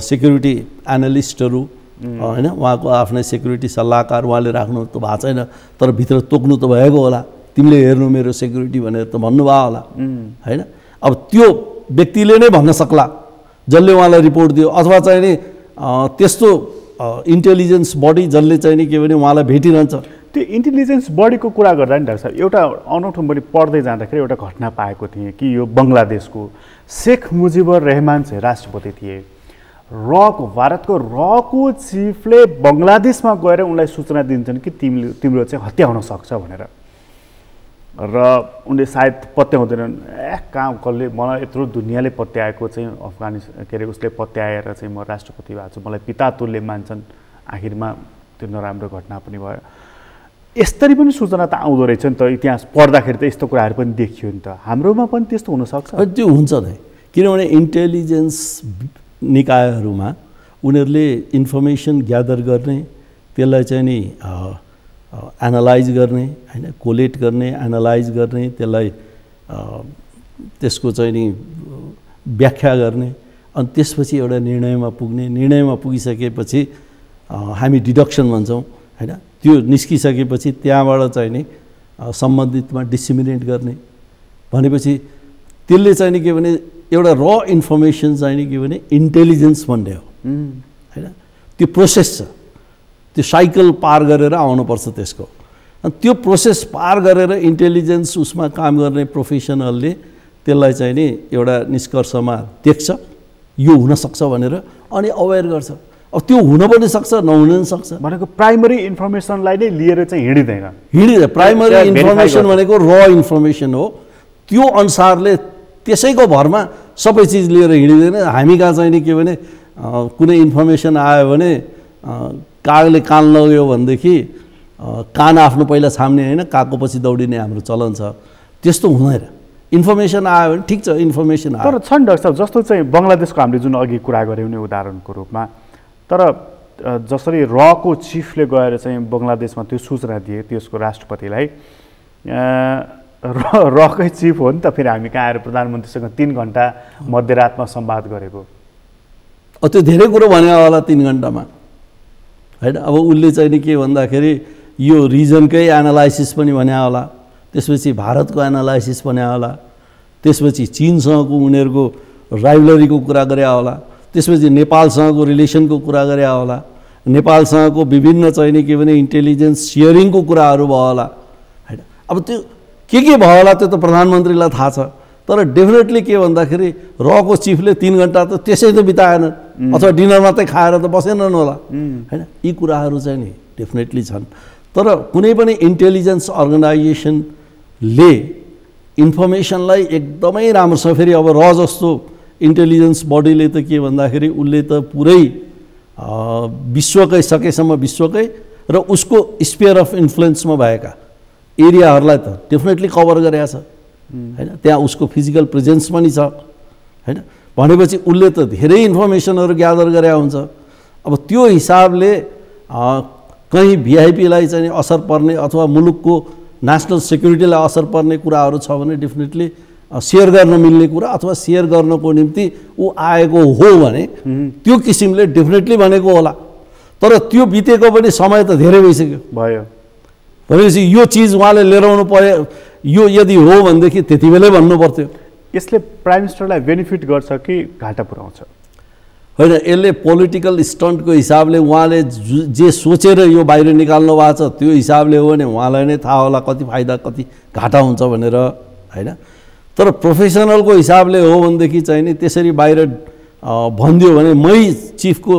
सेक्युरिटी एनालिस्टहरू होइन, उहाँको आफ्नै सेक्युरिटी सल्लाहकार उहाँले राख्नु त भएको छैन, तर भित्र तोक्नु त भएको होला, तिमीले हेर्नु मेरो सेक्युरिटी भनेर त भन्नुभयो होला होइन। अब त्यो व्यक्तिले नै भन्न सक्ला जसले उहाँलाई रिपोर्ट दियो, अथवा चाहिँ नि त्यस्तो इन्टेलिजेन्स बडी जसले चाहिँ नि के भने उहाँलाई भेटिरहन्छ। त्यो इन्टेलिजेन्स बडीको कुरा गर्दा नि डाक्टर साहब एउटा अनौठो मैले पढ्दै जाँदाखेरि एउटा घटना पाएको थिएँ कि यो बङ्गलादेशको शेख मुजिबुर रहमान चाहिँ राष्ट्रपति थिए, भारतको रको चिफले बङ्गलादेशमा गएर उनलाई सूचना दिन्छन् कि तिम्रो चाहिँ हत्या हुन सक्छ भनेर, र उनले सायद पत्याउँदैनन्। कहाँ कसले मलाई यत्रो दुनियाँले पत्याएको चाहिँ अफगानिस्तान के अरे उसले पत्याएर चाहिँ म राष्ट्रपति भएको छु, मलाई पिता तुल्य मान्छन्, आखिरमा त्यो नराम्रो घटना पनि भयो। यसरी पनि सूचना त आउँदो रहेछ नि त, इतिहास पढ्दाखेरि त यस्तो कुराहरू पनि देखियो नि त, हाम्रोमा पनि त्यस्तो हुनसक्छ? त्यो हुन्छ नै, किनभने इन्टेलिजेन्स निकायहरूमा उनीहरूले इन्फर्मेसन ग्यादर गर्ने, त्यसलाई चाहिँ नि एनालाइज गर्ने होइन, कोलेट गर्ने, एनालाइज गर्ने, त्यसलाई त्यसको चाहिँ नि व्याख्या गर्ने, अनि त्यसपछि एउटा निर्णयमा पुग्ने, निर्णयमा पुगिसकेपछि हामी डिडक्सन भन्छौँ होइन, त्यो निस्किसकेपछि त्यहाँबाट चाहिँ नि सम्बन्धितमा डिसिमिनेट गर्ने, भनेपछि त्यसले चाहिँ नि के भने एउटा र इन्फर्मेसन चाहिँ नि के भने इन्टेलिजेन्स भन्ने हो होइन। त्यो प्रोसेस छ, त्यो साइकल पार गरेर आउनुपर्छ त्यसको, अनि त्यो प्रोसेस पार गरेर इन्टेलिजेन्स उसमा काम गर्ने प्रोफेसनलले त्यसलाई चाहिँ नि एउटा निष्कर्षमा देख्छ यो हुनसक्छ भनेर, अनि अवेर गर्छ। अब त्यो हुन पनि सक्छ, नहुन पनि सक्छ। भनेको प्राइमरी इन्फर्मेसनलाई नै लिएर चाहिँ हिँडिँदैन। प्राइमरी इन्फर्मेसन भनेको र इन्फर्मेसन हो, त्यो अनुसारले त्यसैको भरमा सबै चिज लिएर हिँडिँदैन। हामी कहाँ चाहिँ नि के भने कुनै इन्फर्मेसन आयो भने कागले कान लग्यो भनेदेखि कान आफ्नो पहिला छाम्ने होइन, कागको पछि दौडिने हाम्रो चलन छ, त्यस्तो हुँदैन। इन्फर्मेसन आयो भने ठिक छ, इन्फर्मेसन आयो। तर छन् डाक्टर साहब, जस्तो चाहिँ बङ्गलादेशको हामीले जुन अघि कुरा गऱ्यौँ नि उदाहरणको रूपमा, तर जसरी रको चिफले गएर चाहिँ बङ्गलादेशमा त्यो सूचना दिए त्यसको राष्ट्रपतिलाई, रकै चिफ हो नि त, फेरि हामी कहाँ आएर प्रधानमन्त्रीसँग 3 घन्टा मध्यरातमा संवाद गरेको, त्यो धेरै कुरो भने होला 3 घन्टामा होइन। अब उसले चाहिँ नि के भन्दाखेरि यो रिजनकै एनालाइसिस पनि भने होला, त्यसपछि भारतको एनालाइसिस भने होला, त्यसपछि चीनसँगको उनीहरूको राइभलरीको कुरा गरे होला, त्यसपछि नेपालसँगको रिलेसनको कुरा गरे होला, नेपालसँगको विभिन्न चाहिँ नि के भने इन्टेलिजेन्स सेयरिङको कुराहरू भयो होला होइन। अब त्यो के भयो होला त्यो त प्रधानमन्त्रीलाई थाहा छ, तर डेफिनेटली के भन्दाखेरि रको चिफले 3 घन्टा त त्यसै त बिताएन, अथवा डिनर मात्रै खाएर त बसेनन् होला होइन। यी कुराहरू चाहिँ नि डेफिनेटली छन्, तर कुनै पनि इन्टेलिजेन्स अर्गनाइजेसनले इन्फर्मेसनलाई एकदमै राम्रोसँग, फेरि अब र जस्तो इन्टेलिजेन्स बडीले त के भन्दाखेरि उसले त पुरै विश्वकै सकेसम्म विश्वकै र उसको स्पेयर अफ इन्फ्लुएन्समा भएका एरियाहरूलाई त डेफिनेटली कभर गरेको छ होइन। त्यहाँ उसको फिजिकल प्रेजेन्स पनि छ होइन, भनेपछि उसले त धेरै इन्फर्मेसनहरू ग्यादर गरे हुन्छ। अब त्यो हिसाबले कहीँ भिआइपीलाई चाहिँ असर पर्ने अथवा मुलुकको नेसनल सेक्युरिटीलाई असर पर्ने कुराहरू छ भने डेफिनेटली सेयर गर्न मिल्ने कुरा अथवा सेयर गर्नको निम्ति ऊ आएको हो भने त्यो किसिमले डेफिनेटली भनेको होला, तर त्यो बितेको पनि समय त धेरै भइसक्यो भयो। भनेपछि यो चिज उहाँले लिएर आउनु पर्यो, यो यदि हो भनेदेखि त्यति बेलै भन्नु पर्थ्यो। यसले प्राइम मिनिस्टरलाई बेनिफिट गर्छ कि घाटा पुर्याउँछ? होइन, यसले पोलिटिकल स्टन्टको हिसाबले उहाँले जे सोचेर यो बाहिर निकाल्नु भएको छ त्यो हिसाबले हो भने उहाँलाई नै थाहा होला कति फाइदा कति घाटा हुन्छ भनेर होइन। तर प्रोफेसनलको हिसाबले हो भनेदेखि चाहिँ नि त्यसरी बाहिर भनिदियो भने मै चिफको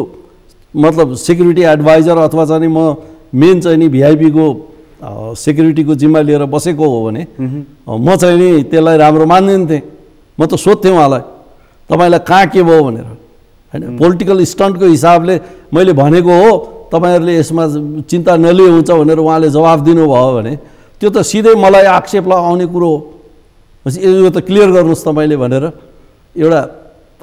मतलब सेक्युरिटी एडभाइजर अथवा चाहिँ म मेन चाहिँ नि भिआइपीको सेक्युरिटीको जिम्मा लिएर बसेको हो भने म चाहिँ नि त्यसलाई राम्रो मान्दिनँ थिएँ। म त सोध्थेँ उहाँलाई तपाईँलाई कहाँ के भयो भनेर होइन। पोलिटिकल स्टन्टको हिसाबले मैले भनेको हो, तपाईँहरूले यसमा चिन्ता नलिए हुन्छ भनेर उहाँले जवाफ दिनुभयो भने त्यो त सिधै मलाई आक्षेप लगाउने कुरो हो। यो त क्लियर गर्नुहोस् तपाईँले भनेर एउटा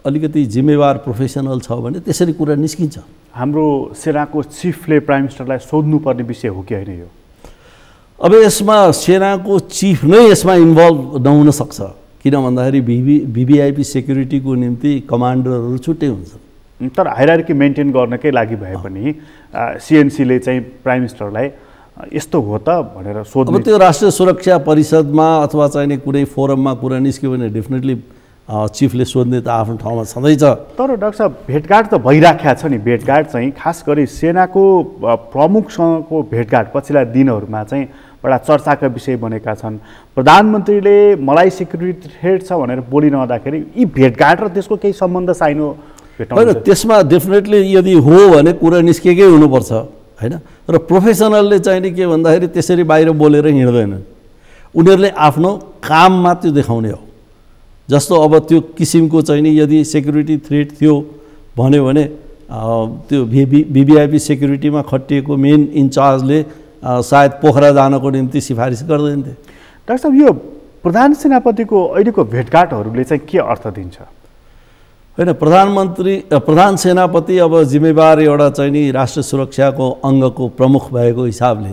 अलिकति जिम्मेवार प्रोफेसनल छ भने त्यसरी कुरा निस्किन्छ। हाम्रो सेनाको चिफले प्राइम मिनिस्टरलाई सोध्नुपर्ने विषय हो कि होइन यो? अब यसमा सेनाको चिफ नै यसमा इन्भल्भ नहुन सक्छ, किन भन्दाखेरि भिभिआइपी सेक्युरिटीको निम्ति कमान्डरहरू छुट्टै हुन्छ तर हायरार्की मेन्टेन गर्नकै लागि भए पनि सिएनसीले चाहिँ प्राइम मिनिस्टरलाई यस्तो हो त भनेर सोध्नु। अब त्यो राष्ट्रिय सुरक्षा परिषदमा अथवा चाहिने कुनै फोरममा कुरा निस्क्यो भने डेफिनेटली चिफले सोध्ने त आफ्नो ठाउँमा छँदैछ। तर डाक्टर साहब भेटघाट त भइराखेको छ नि। भेटघाट चाहिँ खास गरी सेनाको प्रमुखसँगको भेटघाट पछिल्ला दिनहरूमा चाहिँ बडा चर्चाका विषय बनेका छन्। प्रधानमन्त्रीले मलाई सिक्युरिटी थ्रेट छ भनेर बोलिरहँदाखेरि यी भेटघाट र त्यसको केही सम्बन्ध साइनो होइन, त्यसमा डेफिनेटली यदि हो भने कुरा निस्केकै हुनुपर्छ होइन। र प्रोफेसनलले चाहिँ नि के भन्दाखेरि त्यसरी बाहिर बोलेर हिँड्दैन, उनीहरूले आफ्नो काममा त्यो देखाउने हो। जस्तो अब त्यो किसिमको चाहिँ नि यदि सेक्युरिटी थ्रेट थियो भन्यो भने त्यो भिभिआइपी सेक्युरिटीमा खटिएको मेन इन्चार्जले सायद पोखरा जानको निम्ति सिफारिस गर्दैन थिए। डाक्टर साहब, यो प्रधान सेनापतिको अहिलेको भेटघाटहरूले चाहिँ के अर्थ दिन्छ? होइन, प्रधान सेनापति अब जिम्मेवार एउटा चाहिँ नि राष्ट्रिय सुरक्षाको अङ्गको प्रमुख भएको हिसाबले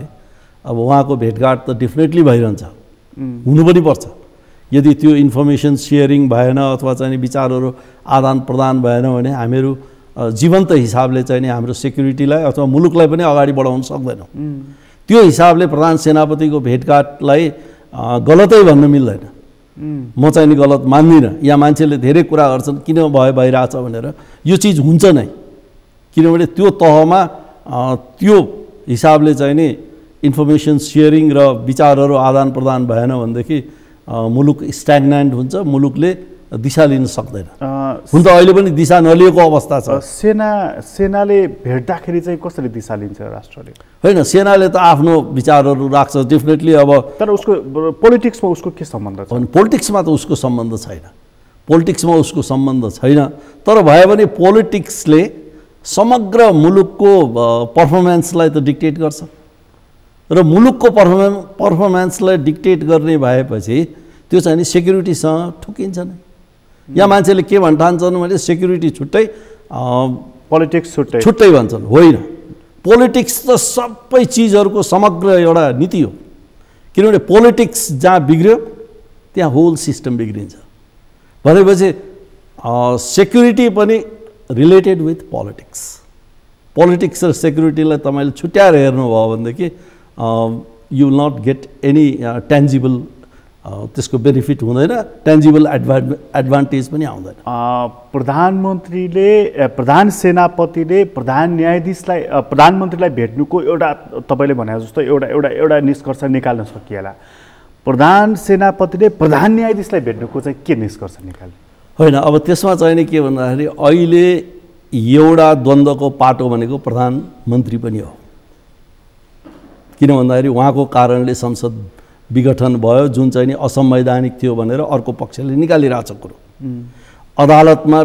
अब उहाँको भेटघाट त डेफिनेटली भइरहन्छ, हुनु पनि पर्छ। यदि त्यो इन्फर्मेसन सेयरिङ भएन अथवा चाहिँ विचारहरू आदान प्रदान भएन भने हामीहरू जीवन्त हिसाबले चाहिँ हाम्रो सेक्युरिटीलाई अथवा मुलुकलाई पनि अगाडि बढाउन सक्दैनौँ। त्यो हिसाबले प्रधान सेनापतिको भेटघाटलाई गलतै भन्न मिल्दैन। म चाहिँ नि गलत मान्दिनँ। यहाँ मान्छेले धेरै कुरा गर्छन् किन भइरहेछ भनेर, यो चिज हुन्छ नै, किनभने त्यो तहमा त्यो हिसाबले चाहिँ नि इन्फर्मेसन सेयरिङ र विचारहरू आदान प्रदान भएन भनेदेखि मुलुक स्ट्याग्नेन्ट हुन्छ, मुलुकले दिशा लिन सक्दैन। हुन त अहिले पनि दिशा नलिएको अवस्था छ। सेनाले भेट्दाखेरि चाहिँ कसरी दिशा लिन्छ राष्ट्रले? होइन, सेनाले त आफ्नो विचारहरू राख्छ डेफिनेटली। अब तर उसको पोलिटिक्समा उसको के सम्बन्ध छ? पोलिटिक्समा त उसको सम्बन्ध छैन, पोलिटिक्समा उसको सम्बन्ध छैन। तर भए पनि पोलिटिक्सले समग्र मुलुकको पर्फर्मेन्सलाई त डिक्टेट गर्छ र मुलुकको पर्फर्मेन्सलाई डिक्टेट गर्ने भएपछि त्यो चाहिँ नि सेक्युरिटीसँग ठुकिन्छ नै। यहाँ मान्छेले के भन्ठान्छन् भने सेक्युरिटी छुट्टै, पोलिटिक्स छुट्टै भन्छन्। होइन, पोलिटिक्स त सबै चिजहरूको समग्र एउटा नीति हो, किनभने पोलिटिक्स जहाँ बिग्रियो त्यहाँ होल सिस्टम बिग्रिन्छ। भनेपछि सेक्युरिटी पनि रिलेटेड विथ पोलिटिक्स। पोलिटिक्स र सेक्युरिटीलाई तपाईँले छुट्याएर हेर्नुभयो भनेदेखि you will not get any tangible त्यसको बेनिफिट हुँदैन, ट्यान्जिबल एडभान्टेज पनि आउँदैन। प्रधान सेनापतिले प्रधानमन्त्रीलाई भेट्नुको एउटा तपाईँले भने जस्तो एउटा निष्कर्ष निकाल्न सकिएला। प्रधान सेनापतिले प्रधान न्यायाधीशलाई भेट्नुको चाहिँ के निष्कर्ष निकाल्ने? होइन, अब त्यसमा चाहिँ नि के भन्दाखेरि अहिले एउटा द्वन्द्वको पाटो भनेको प्रधानमन्त्री पनि हो। किन भन्दाखेरि उहाँको कारणले संसद विघटन भयो, जुन चाहिँ नि असंवैधानिक थियो भनेर अर्को पक्षले निकालिरहेछ कुरो। अदालतमा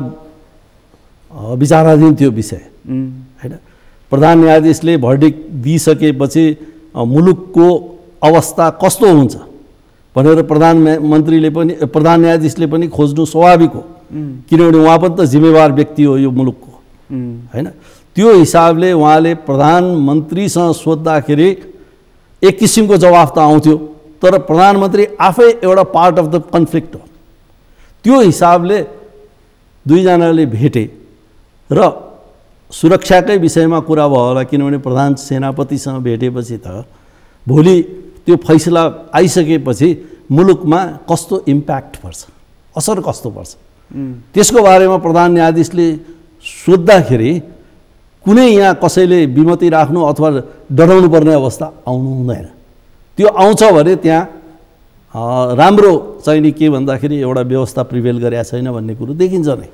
विचाराधीन थियो विषय होइन। प्रधान न्यायाधीशले भर्डिक्ट दिइसकेपछि मुलुकको अवस्था कस्तो हुन्छ भनेर प्रधान न्यायाधीशले पनि खोज्नु स्वाभाविक हो, किनभने उहाँ पनि त जिम्मेवार व्यक्ति हो यो मुलुकको होइन। त्यो हिसाबले उहाँले प्रधानमन्त्रीसँग सोद्धाखेरि एक किसिमको जवाफ त आउँथ्यो, तर प्रधानमन्त्री आफै एउटा पार्ट अफ द कन्फ्लिक्ट हो। त्यो हिसाबले दुईजनाले भेटे र सुरक्षाकै विषयमा कुरा भयो होला, किनभने प्रधान सेनापतिसँग भेटेपछि त भोलि त्यो फैसला आइसकेपछि मुलुकमा कस्तो इम्प्याक्ट पर्छ, असर कस्तो पर्छ, त्यसको बारेमा प्रधान न्यायाधीशले सोद्धाखेरि कुनै यहाँ कसैले विमति राख्नु अथवा डराउनु पर्ने अवस्था आउनु हुँदैन। त्यो आउँछ भने त्यहाँ राम्रो चाहिँ नि के भन्दाखेरि एउटा व्यवस्था प्रिभेल गरेका छैन भन्ने कुरो देखिन्छ नै।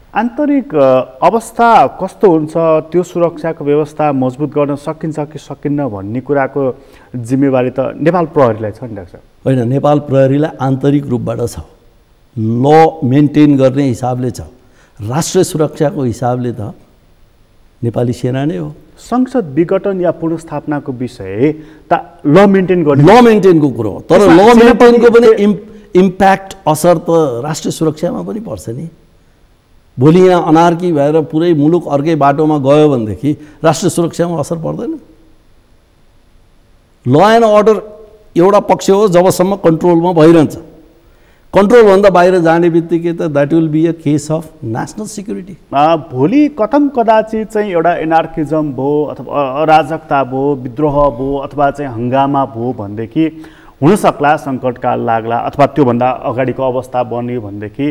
आन्तरिक अवस्था कस्तो हुन्छ, त्यो सुरक्षाको व्यवस्था मजबुत गर्न सकिन्छ कि सकिन्न भन्ने कुराको जिम्मेवारी त नेपाल प्रहरीलाई छ नि डाक्टर साहब? होइन, नेपाल प्रहरीलाई आन्तरिक रूपबाट छ, ल मेन्टेन गर्ने हिसाबले छ। राष्ट्रिय सुरक्षाको हिसाबले त नेपाली सेना नै हो। संसद विघटन या पुनर्स्थापनाको विषय त ल मेन्टेनको कुरो हो, तर ल मेन्टेनको पनि इम्प्याक्ट असर त राष्ट्रिय सुरक्षामा पनि पर्छ नि। भोलि यहाँ अनार्की भएर पुरै मुलुक अर्कै बाटोमा गयो भनेदेखि राष्ट्रिय सुरक्षामा असर पर्दैन। ल एन्ड अर्डर एउटा पक्ष हो जबसम्म कन्ट्रोलमा भइरहन्छ। कन्ट्रोलभन्दा बाहिर जाने बित्तिकै त that will be a case of national security. भोलि कथम कदाचित चाहिँ एउटा एनार्किजम भयो अथवा अराजकता भयो, विद्रोह भयो अथवा चाहिँ हङ्गामा भयो भनेदेखि हुनसक्ला, सङ्कटकाल लाग्ला अथवा त्योभन्दा अगाडिको अवस्था बन्यो भनेदेखि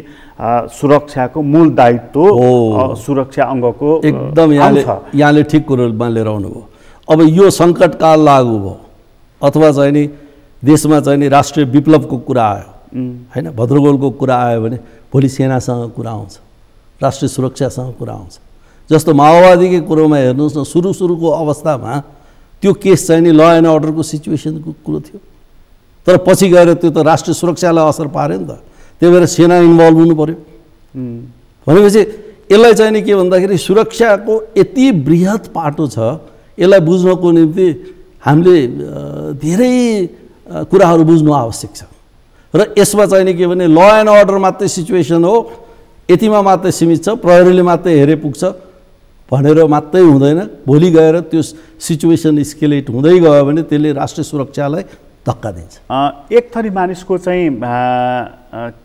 सुरक्षाको मूल दायित्व सुरक्षा अङ्गको एकदम यहाँले ठिक कुरोमा लिएर आउनुभयो। अब यो सङ्कटकाल लागु भयो अथवा चाहिँ नि देशमा चाहिँ नि राष्ट्रिय विप्लवको कुरा आयो होइन, भद्रगोलको कुरा आयो भने भोलि सेनासँग कुरा आउँछ, राष्ट्रिय सुरक्षासँग कुरा आउँछ। जस्तो माओवादीकै कुरोमा हेर्नुहोस् न, सुरुको अवस्थामा त्यो केस चाहिँ नि ल एन्ड अर्डरको सिचुएसनको कुरो थियो, तर पछि गएर त्यो त राष्ट्रिय सुरक्षालाई असर पार्यो नि त, त्यही भएर सेना इन्भल्भ हुनु पऱ्यो। भनेपछि यसलाई चाहिँ नि के भन्दाखेरि सुरक्षाको यति बृहत पाटो छ, यसलाई बुझ्नको निम्ति हामीले धेरै कुराहरू बुझ्नु आवश्यक छ। र यसमा चाहिँ नि के भने ल एन्ड अर्डर मात्रै सिचुएसन हो, यतिमा मात्रै सीमित छ, प्रहरीले मात्रै हेरे पुग्छ भनेर मात्रै हुँदैन। भोलि गएर त्यो सिचुएसन स्केलेट हुँदै गयो भने त्यसले राष्ट्रिय सुरक्षालाई धक्का दिन्छ। एक थरी मानिसको चाहिँ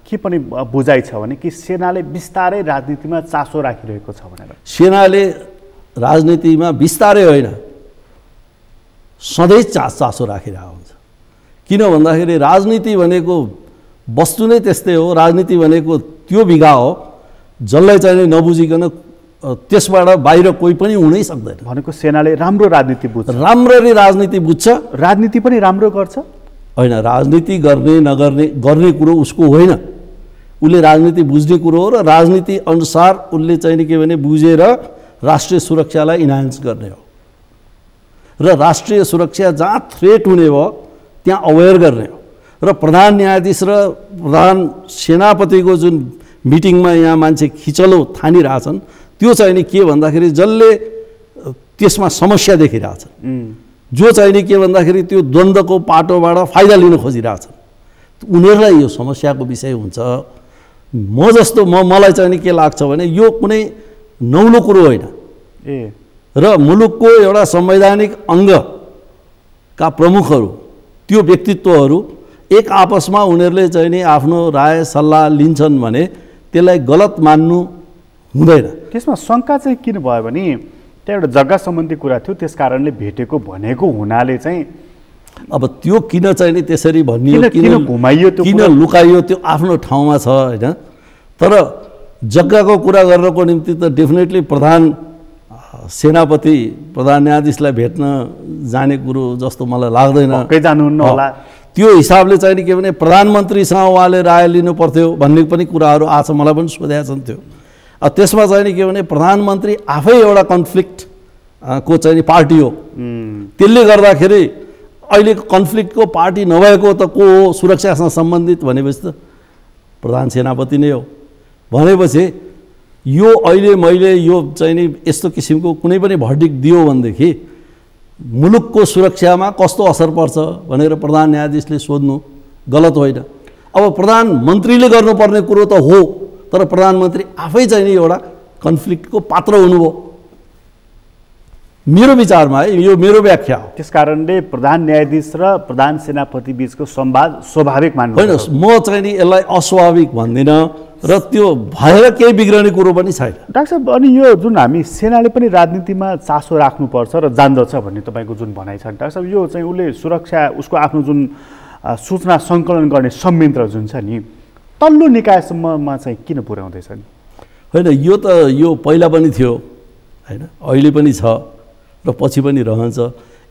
के पनि बुझाइ छ भने कि सेनाले बिस्तारै राजनीतिमा चासो राखिरहेको छ भनेर। सेनाले राजनीतिमा बिस्तारै होइन, सधैँ चासो राखिरहेको हुन्छ। किन भन्दाखेरि राजनीति भनेको वस्तु नै त्यस्तै हो, राजनीति भनेको त्यो बिगा हो जसलाई चाहिँ नबुझिकन त्यसबाट बाहिर कोही पनि हुनै सक्दैन। भनेको सेनाले राम्रो राजनीति बुझ्छ, राम्ररी राजनीति बुझ्छ, राजनीति पनि राम्रो गर्छ होइन। राजनीति गर्ने गर्ने कुरो उसको होइन, उसले राजनीति बुझ्ने कुरो हो र राजनीति अनुसार उसले चाहिँ के भने बुझेर राष्ट्रिय सुरक्षालाई इन्हान्स गर्ने हो र राष्ट्रिय सुरक्षा जहाँ थ्रेट हुने भयो त्यहाँ अवेयर गर्ने हो। र प्रधान न्यायाधीश र प्रधान सेनापतिको जुन मिटिङमा यहाँ मान्छे खिचलो थानिरहेछन् त्यो चाहिँ नि के भन्दाखेरि जसले त्यसमा समस्या देखिरहेछन्, जो चाहिँ नि के भन्दाखेरि त्यो द्वन्द्वको पाटोबाट फाइदा लिन खोजिरहेछन्, उनीहरूलाई यो समस्याको विषय हुन्छ। मलाई चाहिँ नि के लाग्छ भने यो कुनै नौलो कुरो होइन र मुलुकको एउटा संवैधानिक अङ्गका प्रमुखहरू, त्यो व्यक्तित्वहरू एक आपसमा उनीहरूले चाहिँ नि आफ्नो राय सल्लाह लिन्छन् भने त्यसलाई गलत मान्नु हुँदैन। त्यसमा शङ्का चाहिँ किन भयो भने त्यहाँ एउटा जग्गा सम्बन्धी कुरा थियो, त्यस कारणले भेटेको भनेको हुनाले चाहिँ अब त्यो किन चाहिँ नि त्यसरी भनियो, किन घुमाइयो, किन लुकाइयो, त्यो आफ्नो ठाउँमा छ होइन। तर जग्गाको कुरा गर्नको निम्ति त डेफिनेटली प्रधान सेनापति प्रधान न्यायाधीशलाई भेट्न जाने कुरो जस्तो मलाई लाग्दैन, जानुहुन्न होला। त्यो हिसाबले चाहिँ नि के भने प्रधानमन्त्रीसँग उहाँले राय लिनु पर्थ्यो भन्ने पनि कुराहरू आज मलाई पनि सोधेका छन्। त्यो त्यसमा चाहिँ नि के भने प्रधानमन्त्री आफै एउटा कन्फ्लिक्ट को चाहिँ नि पार्टी हो, त्यसले गर्दाखेरि अहिलेको कन्फ्लिक्टको पार्टी नभएको त को हो सुरक्षासँग सम्बन्धित भनेपछि त प्रधान सेनापति नै हो। भनेपछि यो अहिले मैले यो चाहिँ नि यस्तो किसिमको कुनै पनि भर्डिक्ट दियो भनेदेखि मुलुकको सुरक्षामा कस्तो असर पर्छ भनेर प्रधान न्यायाधीशले सोध्नु गलत होइन। अब प्रधानमन्त्रीले गर्नुपर्ने कुरो त हो, तर प्रधानमन्त्री आफै चाहिँ नि एउटा कन्फ्लिक्टको पात्र हुनुभयो मेरो विचारमा, है यो मेरो व्याख्या हो। त्यसकारणले प्रधान न्यायाधीश र प्रधान सेनापति बीचको संवाद स्वाभाविक मान्नु होइन, म चाहिँ नि यसलाई अस्वाभाविक भन्दिनँ र त्यो भएर केही बिग्रने कुरो पनि छैन। डाक्टर साहब, अनि यो जुन हामी सेनाले पनि राजनीतिमा चासो राख्नुपर्छ र जान्दछ भन्ने तपाईँको जुन भनाइ छ डाक्टर साहब, यो चाहिँ उसले सुरक्षा उसको आफ्नो जुन सूचना सङ्कलन गर्ने संयन्त्र जुन छ नि तल्लो निकायसम्ममा चाहिँ किन पुर्याउँदैछ नि? होइन, यो पहिला पनि थियो होइन, अहिले पनि छ र पछि पनि रहन्छ।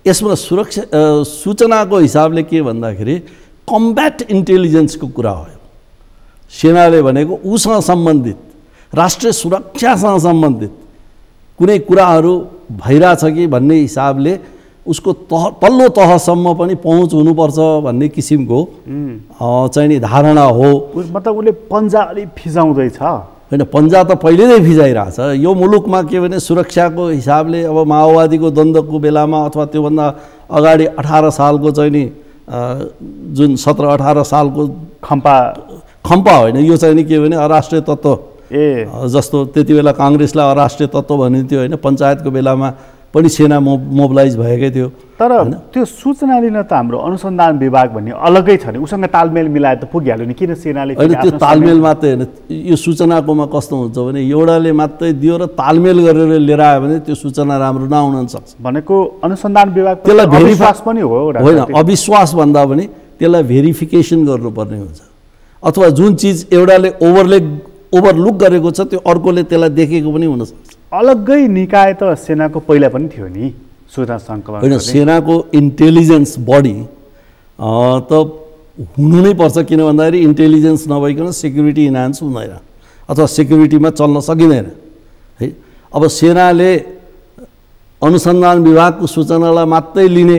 यसमा सुरक्षा सूचनाको हिसाबले के भन्दाखेरि कम्ब्याट इन्टेलिजेन्सको कुरा हो। सेनाले भनेको उसँग सम्बन्धित राष्ट्रिय सुरक्षासँग सम्बन्धित कुनै कुराहरू भइरहेछ कि भन्ने हिसाबले उसको तल्लो तहसम्म पनि पहुँच हुनुपर्छ भन्ने किसिमको चाहिँ नि धारणा हो। मतलब उसले पन्जा अलि फिजाउँदैछ होइन, पन्जा त पहिले नै फिजाइरहेछ। यो मुलुकमा के भने सुरक्षाको हिसाबले अब माओवादीको द्वन्द्वको बेलामा अथवा त्योभन्दा अगाडि 18 सालको चाहिँ नि जुन 17-18 सालको खम्पा होइन, यो चाहिँ नि के भने अराष्ट्रिय तत्त्व जस्तो त्यति बेला काङ्ग्रेसलाई अराष्ट्रिय तत्त्व भनिन्थ्यो होइन। पञ्चायतको बेलामा पनि सेना मोबिलाइज भएकै थियो। तर त्यो सूचना लिन त हाम्रो अनुसन्धान विभाग भन्ने अलग्गै छ नि, उसँग तालमेल मिलाएर त पुगिहाल्यो नि, किन सेनाले? होइन, त्यो तालमेल मात्रै होइन, यो सूचनाकोमा कस्तो हुन्छ भने एउटाले मात्रै दियो र तालमेल गरेर लिएर आयो भने त्यो सूचना राम्रो नहुन सक्छ। भनेको अनुसन्धान विभाग त्यसलाई अविश्वास पनि हो? होइन, अविश्वास भन्दा पनि त्यसलाई भेरिफिकेसन गर्नुपर्ने हुन्छ, अथवा जुन चिज एउटाले ओभरलुक गरेको छ त्यो अर्कोले त्यसलाई देखेको पनि हुनसक्छ। अलग्गै निकाय त सेनाको पहिला पनि थियो नि सूचना सङ्कलन। होइन, सेनाको इन्टेलिजेन्स बडी त हुनु नै पर्छ, किन भन्दाखेरि इन्टेलिजेन्स नभइकन सेक्युरिटी इन्हान्स हुँदैन अथवा सेक्युरिटीमा चल्न सकिँदैन है। अब सेनाले अनुसन्धान विभागको सूचनालाई मात्रै लिने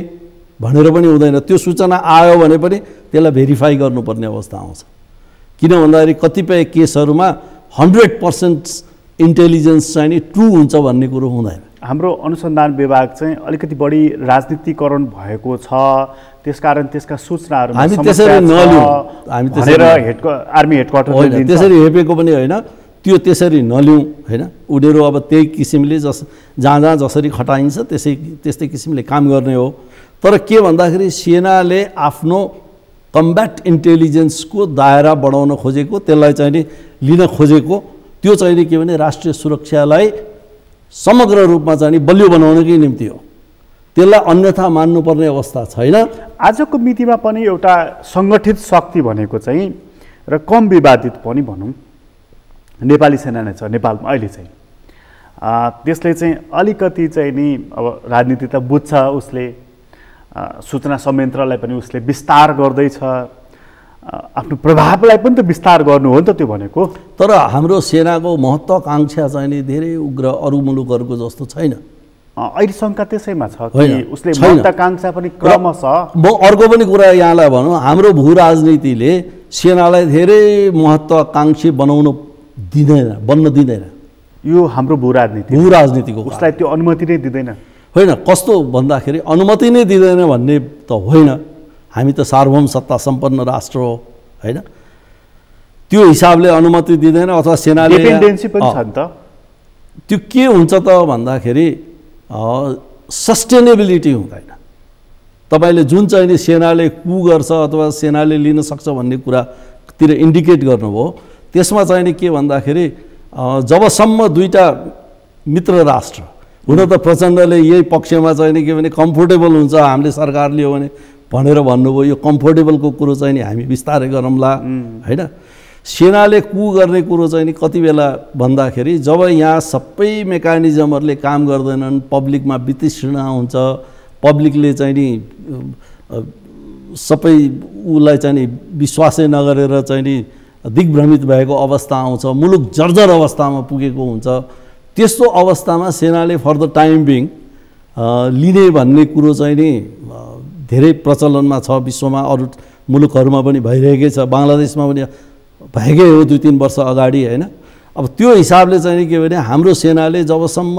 भनेर पनि हुँदैन, त्यो सूचना आयो भने पनि त्यसलाई भेरिफाई गर्नुपर्ने अवस्था आउँछ। किन भन्दाखेरि कतिपय केसहरूमा 100% इन्टेलिजेन्स चाहिँ नि ट्रु हुन्छ भन्ने कुरो हुँदैन। हाम्रो अनुसन्धान विभाग चाहिँ अलिकति बढी राजनीतिकरण भएको छ, त्यसकारण त्यसका सूचनाहरू हामी त्यसरी नलिउँ, हामी त्यसरी आर्मी हेडक्वार्टर त्यसरी हेपेको पनि होइन, त्यो त्यसरी नलिउँ होइन। उनीहरू अब त्यही किसिमले जहाँ जहाँ जसरी खटाइन्छ त्यस्तै किसिमले काम गर्ने हो। तर के भन्दाखेरि सेनाले आफ्नो कम्ब्याट इन्टेलिजेन्सको दायरा बढाउन खोजेको, त्यसलाई चाहिँ नि लिन खोजेको, त्यो चाहिँ नि के भने राष्ट्रिय सुरक्षालाई समग्र रूपमा चाहिँ बलियो बनाउनकै निम्ति हो। त्यसलाई अन्यथा मान्नुपर्ने अवस्था छैन। आजको मितिमा पनि एउटा सङ्गठित शक्ति भनेको चाहिँ र कम विवादित पनि भनौँ नेपाली सेना नै छ नेपालमा अहिले चाहिँ। त्यसले चाहिँ अलिकति चाहिँ नि अब राजनीति त बुझ्छ, उसले सूचना संयन्त्रलाई पनि उसले विस्तार गर्दैछ, आफ्नो प्रभावलाई पनि त विस्तार गर्नु हो नि त त्यो भनेको। तर हाम्रो सेनाको महत्त्वाकांक्षा चाहिँ नि धेरै उग्र अरू मुलुकहरूको जस्तो छैन। अहिले शङ्का त्यसैमा छ कि उसले महत्त्वाकांक्षा पनि क्रमशः। म अर्को पनि कुरा यहाँलाई भनौँ, हाम्रो भू राजनीतिले सेनालाई धेरै महत्त्वाकांक्षी बन्न दिँदैन। यो हाम्रो भू राजनीतिको उसलाई त्यो अनुमति नै दिँदैन। होइन, कस्तो भन्दाखेरि अनुमति नै दिँदैन भन्ने त होइन, हामी त सार्वभौम सत्ता सम्पन्न राष्ट्र हो होइन, त्यो हिसाबले अनुमति दिँदैन अथवा सेनाले डिपेन्डेन्सी पनि छ नि त। त्यो के हुन्छ त भन्दाखेरि सस्टेनेबिलिटी हुँदैन। तपाईँले जुन चाहिँ नि सेनाले कु गर्छ अथवा सेनाले लिन सक्छ भन्ने कुरातिर इन्डिकेट गर्नुभयो, त्यसमा चाहिँ नि के भन्दाखेरि जबसम्म दुईटा मित्र राष्ट्र हुन त प्रचण्डले यही पक्षमा चाहिँ नि के भने कम्फोर्टेबल हुन्छ हामीले सरकार लियो भने भनेर भन्नुभयो, यो कम्फोर्टेबलको कुरो चाहिँ नि हामी बिस्तारै गरौँला होइन। सेनाले कु गर्ने कुरो चाहिँ नि कति बेला भन्दाखेरि जब यहाँ सबै मेकानिजमहरूले काम गर्दैनन्, पब्लिकमा वितृष्णा हुन्छ, पब्लिकले चाहिँ नि सबै उसलाई चाहिँ नि विश्वासै नगरेर चाहिँ नि दिग्भ्रमित भएको अवस्था आउँछ, मुलुक जर्जर अवस्थामा पुगेको हुन्छ। त्यस्तो अवस्थामा सेनाले फर द टाइम बिङ लिने भन्ने कुरो चाहिँ नि धेरै प्रचलनमा छ, विश्वमा अरू मुलुकहरूमा पनि भइरहेकै छ, बङ्गलादेशमा पनि भएकै हो 2-3 वर्ष अगाडि होइन। अब त्यो हिसाबले चाहिँ नि के भने हाम्रो सेनाले जबसम्म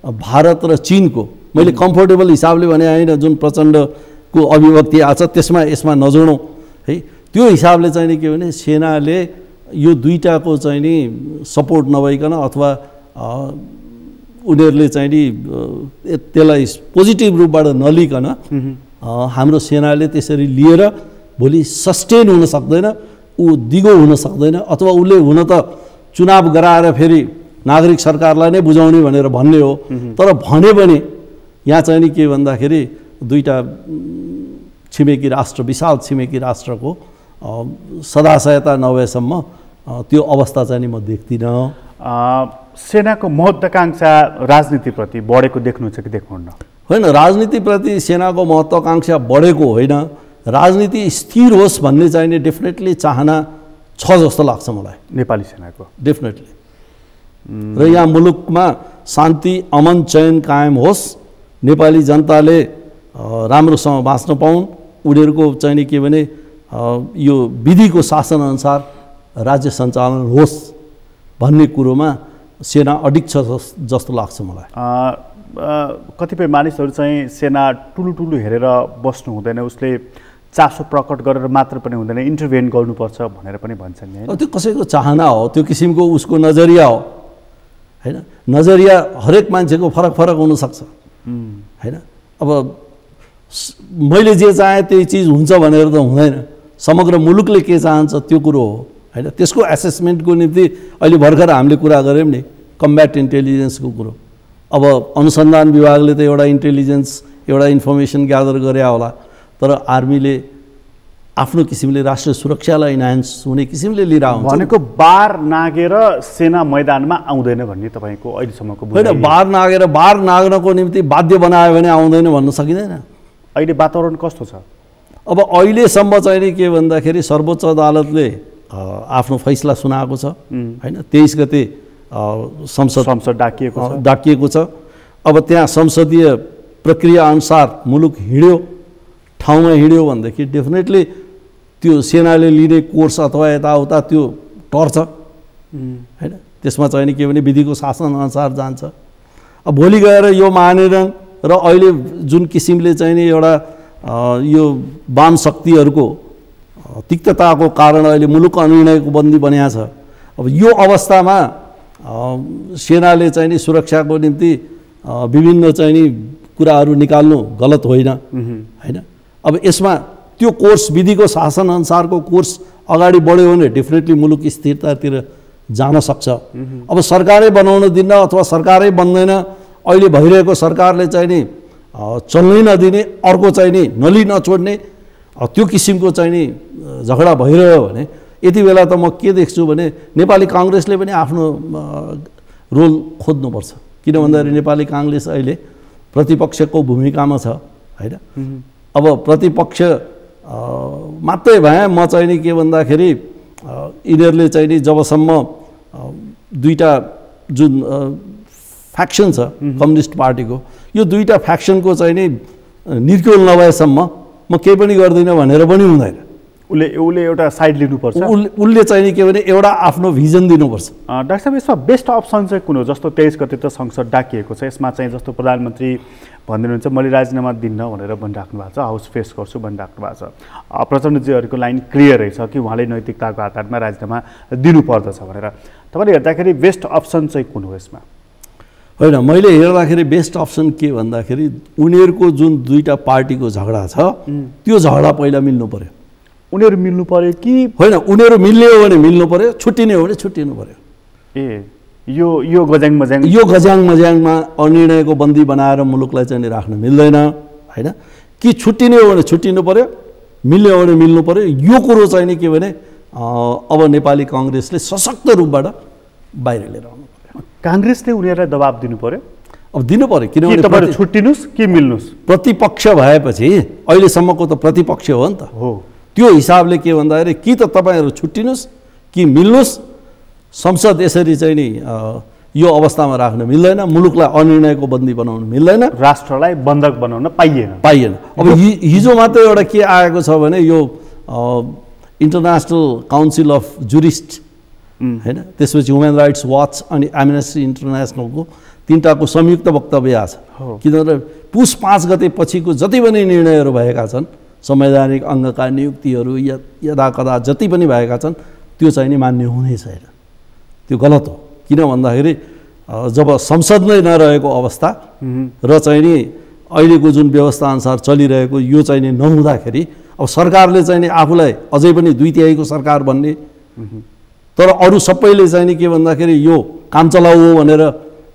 भारत र चीनको, मैले कम्फोर्टेबल हिसाबले भने होइन, जुन प्रचण्डको अभिव्यक्ति आछ त्यसमा यसमा नजोडौँ है, त्यो हिसाबले चाहिँ नि के भने सेनाले यो दुईटाको चाहिँ नि सपोर्ट नभइकन अथवा उनीहरूले चाहिँ नि त्यसलाई पोजिटिभ रूपबाट नलिकन हाम्रो सेनाले त्यसरी लिएर भोलि सस्टेन हुन सक्दैन, ऊ दिगो हुन सक्दैन, अथवा उसले हुन त चुनाव गराएर फेरि नागरिक सरकारलाई नै बुझाउने भनेर भन्ने हो। तर भने पनि यहाँ चाहिँ नि के भन्दाखेरि दुईटा छिमेकी राष्ट्र, विशाल छिमेकी राष्ट्रको सदाशयता नभएसम्म त्यो अवस्था चाहिँ नि म देख्दिनँ। सेनाको महत्त्वाकांक्षा राजनीतिप्रति बढेको देख्नुहुन्छ कि देख्नुहुन्न? होइन, राजनीतिप्रति सेनाको महत्त्वाकांक्षा बढेको होइन, राजनीति स्थिर होस् भन्ने चाहिँ नि डेफिनेटली चाहना छ जस्तो लाग्छ मलाई नेपाली सेनाको, डेफिनेटली। र यहाँ मुलुकमा शान्ति अमन चयन कायम होस्, नेपाली जनताले राम्रोसँग बाँच्न पाउन्, उनीहरूको चाहिँ नि के भने यो विधिको शासनअनुसार राज्य सञ्चालन होस् भन्ने कुरोमा सेना अडिग छ जस्तो लाग्छ मलाई। कतिपय मानिसहरू चाहिँ सेना ठुलो हेरेर बस्नु हुँदैन, उसले चासो प्रकट गरेर मात्र पनि हुँदैन, इन्टरभेन गर्नुपर्छ भनेर पनि भन्छन् नि। त्यो कसैको चाहना हो, त्यो किसिमको उसको नजरिया हो होइन। नजरिया हरेक मान्छेको फरक हुनसक्छ। हैन। अब मैले जे चाहे त्यही चिज हुन्छ भनेर त हुँदैन, समग्र मुलुकले के चाहन्छ त्यो कुरो हो हैन। त्यसको एसेसमेन्टको निम्ति अहिले भर्खर हामीले कुरा गऱ्यौँ नि कम्ब्याट इन्टेलिजेन्सको कुरो। अब अनुसन्धान विभागले त एउटा इन्टेलिजेन्स एउटा इन्फर्मेसन ग्यादर गरे होला, तर आर्मीले आफ्नो किसिमले राष्ट्रिय सुरक्षालाई इन्हान्स हुने किसिमले लिएर आउँछ। भनेको बार नागेर सेना मैदानमा आउँदैन भन्ने तपाईँको अहिलेसम्मको होइन, बार नाग्नको निम्ति बाध्य बनायो भने आउँदैन भन्न सकिँदैन। अहिले वातावरण कस्तो छ? अब अहिलेसम्म चाहिँ नि के भन्दाखेरि सर्वोच्च अदालतले आफ्नो फैसला सुनाएको छ हैन। 23 गते संसद डाकिएको छ। अब त्यहाँ संसदीय प्रक्रिया अनुसार मुलुक हिँड्यो, ठाउँमा हिँड्यो भनेदेखि डेफिनेटली त्यो सेनाले लिने कोर्स अथवा यताउता त्यो टर्छ हैन। त्यसमा चाहिँ नि के भने विधिको शासन अनुसार जान्छ। अब भोलि गएर यो मानेर र अहिले जुन किसिमले चाहिँ नि एउटा यो वाम शक्तिहरूको तिक्तताको कारण अहिले मुलुक अनिर्णयको बन्दी बनिएको छ। अब यो अवस्थामा सेनाले चाहिँ नि सुरक्षाको निम्ति विभिन्न चाहिँ नि कुराहरू निकाल्नु गलत होइन हैन। अब यसमा त्यो कोर्स विधिको शासन अनुसारको कोर्स अगाडि बढ्यो भने डेफिनेटली मुलुक स्थिरतातिर जान सक्छ। अब सरकारै बनाउन दिन्न अथवा सरकारै बन्दैन, अहिले भइरहेको सरकारले चाहिँ नि चल्नै नदिने, अर्को चाहिँ नि नली नछोड्ने त्यो किसिमको चाहिँ नि झगडा भइरह्यो भने यति बेला त म के देख्छु भने नेपाली काङ्ग्रेसले पनि आफ्नो रोल खोज्नुपर्छ। किन भन्दाखेरि नेपाली काङ्ग्रेस अहिले प्रतिपक्षको भूमिकामा छ हैन। अब प्रतिपक्ष मात्रै भए म चाहिँ नि के भन्दाखेरि यिनीहरूले चाहिँ नि जबसम्म दुईटा जुन फ्याक्सन छ कम्युनिस्ट पार्टीको, यो दुईटा फ्याक्सनको चाहिँ नि निर्क्युल नभएसम्म म केही पनि गर्दिनँ भनेर पनि हुँदैन। उसले एउटा साइड लिनुपर्छ। उसले चाहिँ नि के भने एउटा आफ्नो भिजन दिनुपर्छ। डाक्टर साहब, यसमा बेस्ट अप्सन चाहिँ कुन हो? जस्तो 23 गते त संसद डाकिएको छ, यसमा चाहिँ जस्तो प्रधानमन्त्री भनिदिनुहुन्छ मैले राजीनामा दिन्न भनेर भनिराख्नु भएको छ, हाउस फेस गर्छु भनिराख्नु भएको छ। प्रचण्डजीहरूको लाइन क्लियरै छ कि उहाँले नैतिकताको आधारमा राजीनामा दिनुपर्दछ भनेर। तपाईँले हेर्दाखेरि बेस्ट अप्सन चाहिँ कुन हो यसमा? होइन, मैले हेर्दाखेरि बेस्ट अप्सन के भन्दाखेरि उनीहरूको जुन दुईटा पार्टीको झगडा छ त्यो झगडा पहिला मिल्नु पर्यो। उनीहरू मिल्नु पर्यो कि होइन? उनीहरू मिल्ने हो भने मिल्नु पर्यो, छुट्टिने हो भने छुट्टिनु पर्यो। यो गज्याङ मज्याङमा अनिर्णयको बन्दी बनाएर मुलुकलाई चाहिँ राख्न मिल्दैन हैन। कि छुट्टिने हो भने छुट्टिनु पर्यो, मिल्ने हो भने मिल्नु पर्यो। यो कुरो चाहिँ नि के भने अब नेपाली काङ्ग्रेसले सशक्त रूपबाट बाहिर लिएर आउनु पर्यो। काङ्ग्रेसले उनीहरूलाई दबाब दिनु पर्यो। अब दिनु पर्यो, किनभने तपाईहरु छुट्टिनुस् कि मिल्नुस्। प्रतिपक्ष भएपछि अहिलेसम्मको त प्रतिपक्ष हो नि त। हो, त्यो हिसाबले के भन्दाखेरि कि त तपाईहरु छुट्टिनुस् कि मिल्नुस्। संसद यसरी चाहिँ नि यो अवस्थामा राख्न मिल्दैन, मुलुकलाई अनिर्णयको बन्दी बनाउन मिल्दैन, राष्ट्रलाई बन्धक बनाउन पाइएन। अब हिजो मात्र एउटा के आएको छ भने यो इन्टरनेसनल काउन्सिल अफ जुरिस्ट हैन, त्यसपछि ह्युमन राइट्स वाच अनि एमनेस्टी इन्टरनेसनलको तीनटाको संयुक्त वक्तव्य आछ। किनभने पुस 5 गते पछिको जति पनि निर्णयहरू भएका छन्, संवैधानिक अङ्गका नियुक्तिहरू यदाकदा जति पनि भएका छन् त्यो चाहिँ नि मान्य हुनै छैन। त्यो गलत हो। किन भन्दाखेरि जब संसद नै नरहेको अवस्था र चाहिँ नि अहिलेको जुन व्यवस्था अनुसार चलिरहेको यो चाहिँ नि नहुँदाखेरि अब सरकारले चाहिँ नि आफूलाई अझै पनि 2/3 सरकार भन्ने, तर अरू सबैले चाहिँ नि के भन्दाखेरि यो काम चलाउ हो भनेर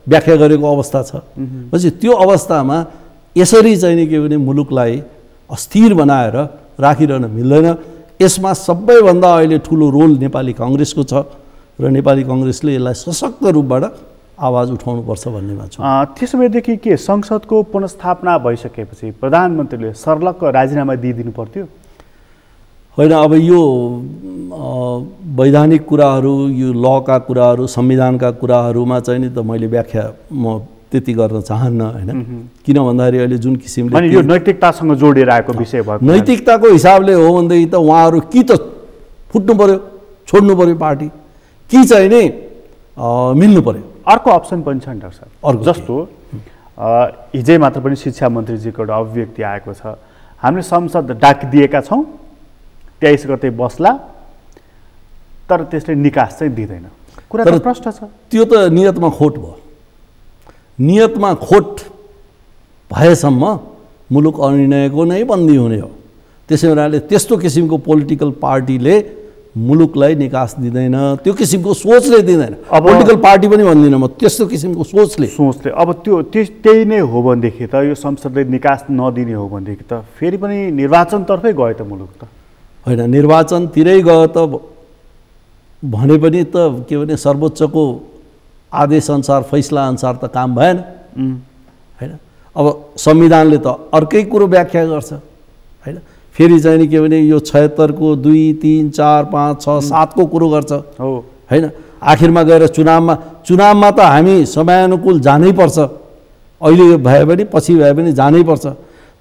व्याख्या गरेको अवस्था छ। पछि त्यो अवस्थामा यसरी चाहिँ नि के भने मुलुकलाई अस्थिर बनाएर राखिरहन मिल्दैन। यसमा सबैभन्दा अहिले ठुलो रोल नेपाली काङ्ग्रेसको छ र नेपाली काङ्ग्रेसले यसलाई सशक्त रूपबाट आवाज उठाउनुपर्छ भन्नेमा छु। त्यसो भएदेखि के संसदको पुनर्स्थापना भइसकेपछि प्रधानमन्त्रीले सर्लक्क राजीनामा दिइदिनु पर्थ्यो? होइन, अब यो वैधानिक कुराहरू, यो लका कुराहरू, संविधानका कुराहरूमा चाहिँ नि त मैले व्याख्या म त्यति गर्न चाहन्न हैन। किन भन्दाखेरि अहिले जुन किसिमले यो नैतिकतासँग जोडेर आएको विषय भयो। नैतिकताको हिसाबले हो भनेदेखि त उहाँहरू कि त फुट्नु पर्यो, छोड्नु पर्यो पार्टी, कि चाहिँ नि मिल्नु पर्यो। अर्को अप्सन पनि छ नि डाक्टर साहब, जस्तो हिजै मात्र पनि शिक्षा मन्त्रीजीको एउटा अभिव्यक्ति आएको छ, हामीले संसद डाकिदिएका छौँ, 23 गते बस्ला, तर त्यसले निकास चाहिँ दिँदैन। कुरा त प्रश्न छ। त्यो त नियतमा खोट भयो। नियतमा खोट भएसम्म मुलुक अनिर्णयको नै बन्दी हुने हो। त्यसै हुनाले त्यस्तो किसिमको पोलिटिकल पार्टीले मुलुकलाई निकास दिँदैन, त्यो किसिमको सोचले दिँदैन। पोलिटिकल पार्टी पनि भन्दिनँ म, त्यस्तो किसिमको सोचले अब त्यही नै हो भनेदेखि त यो संसदले निकास नदिने हो भनेदेखि त फेरि पनि निर्वाचनतर्फै गयो त मुलुक त होइन। निर्वाचनतिरै गयो त भने पनि त के भने सर्वोच्चको आदेशअनुसार फैसलाअनुसार त काम भएन होइन। अब संविधानले त अर्कै कुरो व्याख्या गर्छ होइन। फेरि चाहिँ नि के भने यो 76 को 2, 3, 4, 5, 6, 7 को कुरो गर्छ हो होइन। आखिरमा गएर चुनावमा त हामी समयानुकूल जानै पर्छ, अहिले भए पनि पछि भए पनि जानै पर्छ।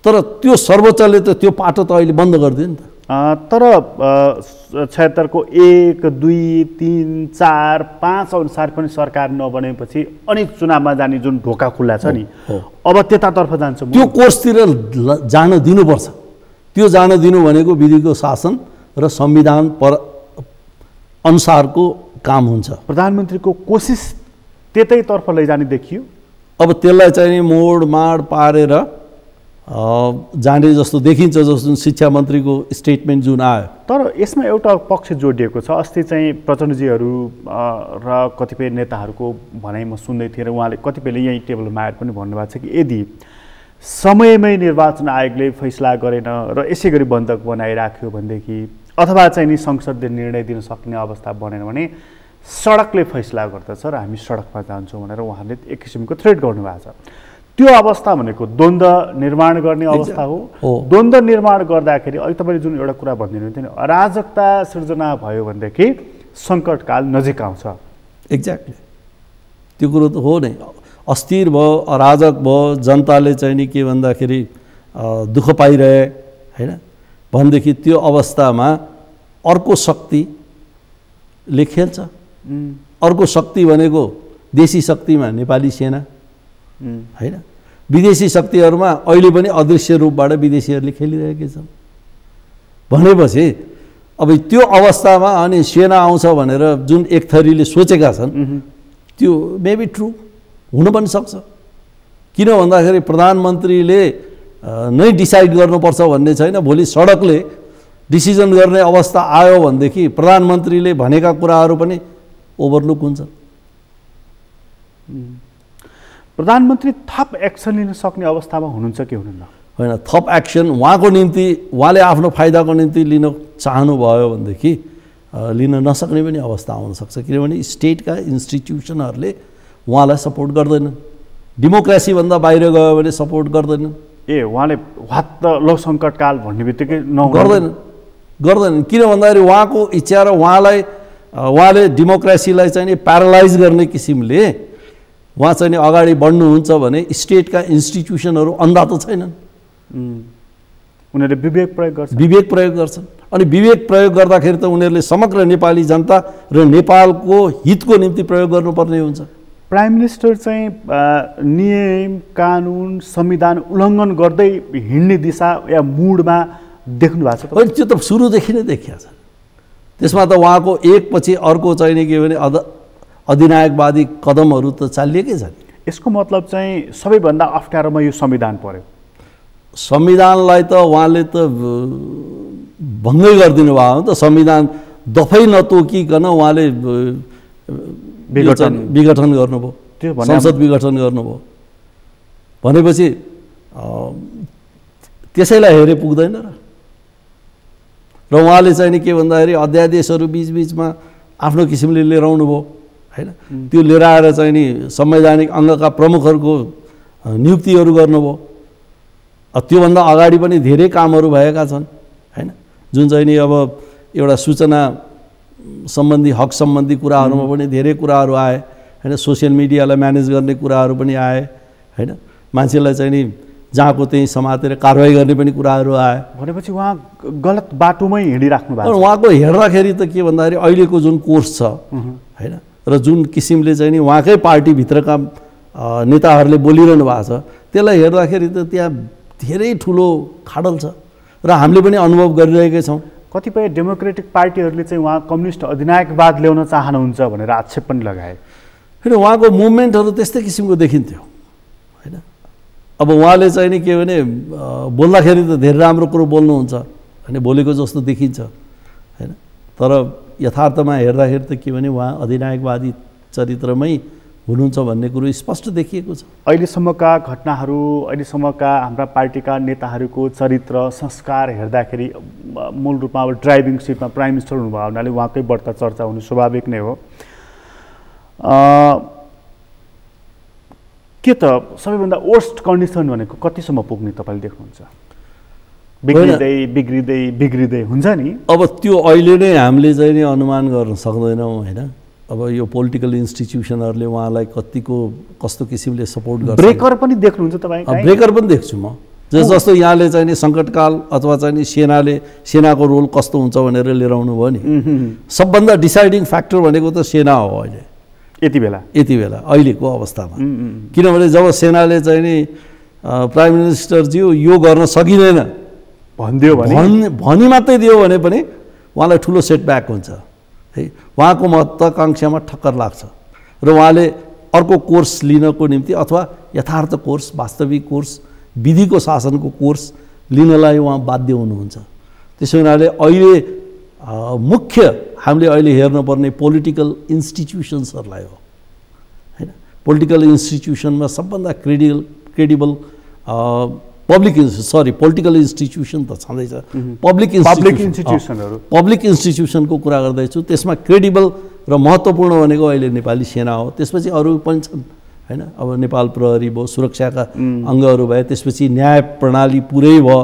तर त्यो सर्वोच्चले त त्यो पाटो त अहिले बन्द गरिदियो नि त। तर 76 को 1, 2, 3, 4, 5 अनुसार पनि सरकार नबनेपछि अनि चुनावमा जाने जुन ढोका खुल्ला छ नि, अब त्यतातर्फ जान्छ। त्यो कोर्सतिर जान दिनुपर्छ। त्यो जान दिनु भनेको विधिको शासन र संविधान अनुसारको काम हुन्छ। प्रधानमन्त्रीको कोसिस त्यतैतर्फ लैजाने देखियो। अब त्यसलाई चाहिँ मोडमाड पारेर जाने जस्तो देखिन्छ, जस्तो शिक्षा मन्त्रीको स्टेटमेन्ट जुन आयो। तर यसमा एउटा पक्ष जोडिएको छ। अस्ति चाहिँ प्रचण्डजीहरू र कतिपय नेताहरूको भनाइ म सुन्दै थिएँ र उहाँले कतिपयले यहीँ टेबलमा आएर पनि भन्नुभएको छ कि यदि समयमै निर्वाचन आयोगले फैसला गरेन र यसै गरी बन्धक बनाइराख्यो भनेदेखि अथवा चाहिँ नि संसदले निर्णय दिन सक्ने अवस्था बनेन भने सडकले फैसला गर्दछ र हामी सडकमा जान्छौँ भनेर उहाँले एक किसिमको थ्रेट गर्नुभएको छ। त्यो अवस्था भनेको द्वन्द्व निर्माण गर्ने अवस्था हो। द्वन्द्व निर्माण गर्दाखेरि अहिले तपाईँले जुन एउटा कुरा भनिदिनु थियो नि, अराजकता सृजना भयो भनेदेखि सङ्कटकाल नजिक आउँछ। एक्ज्याक्टली त्यो कुरो त हो नै। अस्थिर भयो, अराजक भयो, जनताले चाहिँ नि के भन्दाखेरि दुःख पाइरहे होइन भनेदेखि त्यो अवस्थामा अर्को शक्तिले खेल्छ। अर्को शक्ति भनेको देशी शक्तिमा नेपाली सेना होइन, विदेशी शक्तिहरूमा अहिले पनि अदृश्य रूपबाट विदेशीहरूले खेलिरहेका छन् भनेपछि अब त्यो अवस्थामा अनि सेना आउँछ भनेर जुन एक थरीले सोचेका छन् त्यो मेबी ट्रु हुन पनि सक्छ। किन भन्दाखेरि प्रधानमन्त्रीले नै डिसाइड गर्नुपर्छ भन्ने छैन। भोलि सडकले डिसिजन गर्ने अवस्था आयो भनेदेखि प्रधानमन्त्रीले भनेका कुराहरू पनि ओभरलुक हुन्छ। प्रधानमन्त्री थप एक्सन लिन सक्ने अवस्थामा हुनुहुन्छ कि हुनुहुन्न? होइन, थप एक्सन उहाँको निम्ति, उहाँले आफ्नो फाइदाको निम्ति लिन चाहनुभयो भनेदेखि लिन नसक्ने पनि अवस्था आउनसक्छ। किनभने स्टेटका इन्स्टिट्युसनहरूले उहाँलाई सपोर्ट गर्दैनन्। डेमोक्रेसीभन्दा बाहिर गयो भने सपोर्ट गर्दैनन्। उहाँले वात्त लो सङ्कटकाल भन्ने बित्तिकै गर्दैनन्। किन भन्दाखेरि उहाँको इच्छा र उहाँले डेमोक्रेसीलाई चाहिँ नि प्यारालाइज गर्ने किसिमले उहाँ चाहिँ नि अगाडि बढ्नुहुन्छ भने स्टेटका इन्स्टिट्युसनहरू अन्धा त छैनन्। उनीहरूले विवेक प्रयोग गर्छन्। अनि विवेक प्रयोग गर्दाखेरि त उनीहरूले समग्र नेपाली जनता र नेपालको हितको निम्ति प्रयोग गर्नुपर्ने हुन्छ। प्राइम मिनिस्टर चाहिँ नियम कानुन संविधान उल्लङ्घन गर्दै हिँड्ने दिशा या मुडमा देख्नु भएको छ? होइन, त्यो त सुरुदेखि नै देखिया छ। त्यसमा त उहाँको एकपछि अर्को चाहिँ नि के भने अधिनायकवादी कदमहरू त चालिएकै छन्। यसको मतलब चाहिँ सबैभन्दा अप्ठ्यारोमा यो संविधान पर्यो। संविधानलाई त उहाँले त भङ्गै गरिदिनु भयो हो त। संविधान दफै नतोकिकन उहाँले विघटन गर्नुभयो, संसद विघटन गर्नुभयो भनेपछि त्यसैलाई हेरे पुग्दैन र उहाँले चाहिँ नि के भन्दाखेरि अध्यादेशहरू बिचबिचमा आफ्नो किसिमले लिएर आउनुभयो होइन। त्यो लिएर आएर चाहिँ नि संवैधानिक अङ्गका प्रमुखहरूको नियुक्तिहरू गर्नुभयो। त्योभन्दा अगाडि पनि धेरै कामहरू भएका छन् होइन, जुन चाहिँ नि अब एउटा सूचना सम्बन्धी हक सम्बन्धी कुराहरूमा पनि धेरै कुराहरू आए होइन। सोसियल मिडियालाई म्यानेज गर्ने कुराहरू पनि आए होइन। मान्छेलाई चाहिँ नि जहाँको त्यहीँ समातेर कारवाही गर्ने पनि कुराहरू आए भनेपछि उहाँ गलत बाटोमै हिँडिराख्नु भएको छ। उहाँको हेर्दाखेरि त के भन्दाखेरि अहिलेको जुन कोर्स छ होइन र जुन किसिमले चाहिँ नि उहाँकै पार्टीभित्रका नेताहरूले बोलिरहनु भएको छ त्यसलाई हेर्दाखेरि त त्यहाँ धेरै ठुलो खाडल छ र हामीले पनि अनुभव गरिरहेकै छौँ। कतिपय डेमोक्रेटिक पार्टीहरूले चाहिँ उहाँ कम्युनिस्ट अधिनायकवाद ल्याउन चाहनुहुन्छ भनेर आक्षेप पनि लगाए। होइन, उहाँको मुभमेन्टहरू त्यस्तै किसिमको देखिन्थ्यो होइन। अब उहाँले चाहिँ नि के भने बोल्दाखेरि त धेरै राम्रो कुरो बोल्नुहुन्छ होइन, बोलेको जस्तो देखिन्छ होइन, तर यथार्थमा हेर्दाखेरि त के भने उहाँ अधिनायकवादी चरित्रमै हुनुहुन्छ भन्ने कुरो स्पष्ट देखिएको छ। अहिलेसम्मका घटनाहरू, अहिलेसम्मका हाम्रा पार्टीका नेताहरूको चरित्र संस्कार हेर्दाखेरि मूल रूपमा अब ड्राइभिङ सिटमा प्राइम मिनिस्टर हुनुभयो हुनाले उहाँकै बढ्ता चर्चा हुनु स्वाभाविक नै हो। के त सबैभन्दा वर्स्ट कन्डिसन भनेको कतिसम्म पुग्ने तपाईँले देख्नुहुन्छ? बिग्रिँदै बिग्रिँदै बिग्रिँदै हुन्छ नि। अब त्यो अहिले नै हामीले चाहिँ नि अनुमान गर्न सक्दैनौँ होइन। अब यो पोलिटिकल इन्स्टिट्युसनहरूले उहाँलाई कस्तो किसिमले सपोर्ट गर्छ। ब्रेकर पनि देख्नुहुन्छ तपाईँ? ब्रेकर पनि देख्छु म। जस्तो यहाँले चाहिँ नि सङ्कटकाल अथवा चाहिँ नि सेनाको रोल कस्तो हुन्छ भनेर लिएर आउनुभयो नि। सबभन्दा डिसाइडिङ फ्याक्टर भनेको त सेना हो अहिले यति बेला अहिलेको अवस्थामा। किनभने जब सेनाले चाहिँ नि प्राइम मिनिस्टरज्यू यो गर्न सकिँदैन भनी मात्रै दियो भने पनि उहाँलाई ठुलो सेटब्याक हुन्छ है, उहाँको महत्त्वाकांक्षामा ठक्कर लाग्छ र उहाँले अर्को कोर्स लिनको निम्ति अथवा यथार्थ कोर्स, वास्तविक कोर्स, विधिको शासनको कोर्स लिनलाई उहाँ बाध्य हुनुहुन्छ। त्यसो हुनाले अहिले मुख्य हामीले अहिले हेर्नुपर्ने पोलिटिकल इन्स्टिट्युसन्सहरूलाई हो होइन। पोलिटिकल इन्स्टिट्युसनमा सबभन्दा क्रेडिबल पोलिटिकल इन्स्टिट्युसन त छँदैछ, पब्लिक इन्स्टिट्युसनको कुरा गर्दैछु। त्यसमा क्रेडिबल र महत्त्वपूर्ण भनेको अहिले नेपाली सेना हो, त्यसपछि अरू पनि छन् होइन। अब नेपाल प्रहरी भयो, सुरक्षाका अङ्गहरू भए, त्यसपछि न्याय प्रणाली पुरै भयो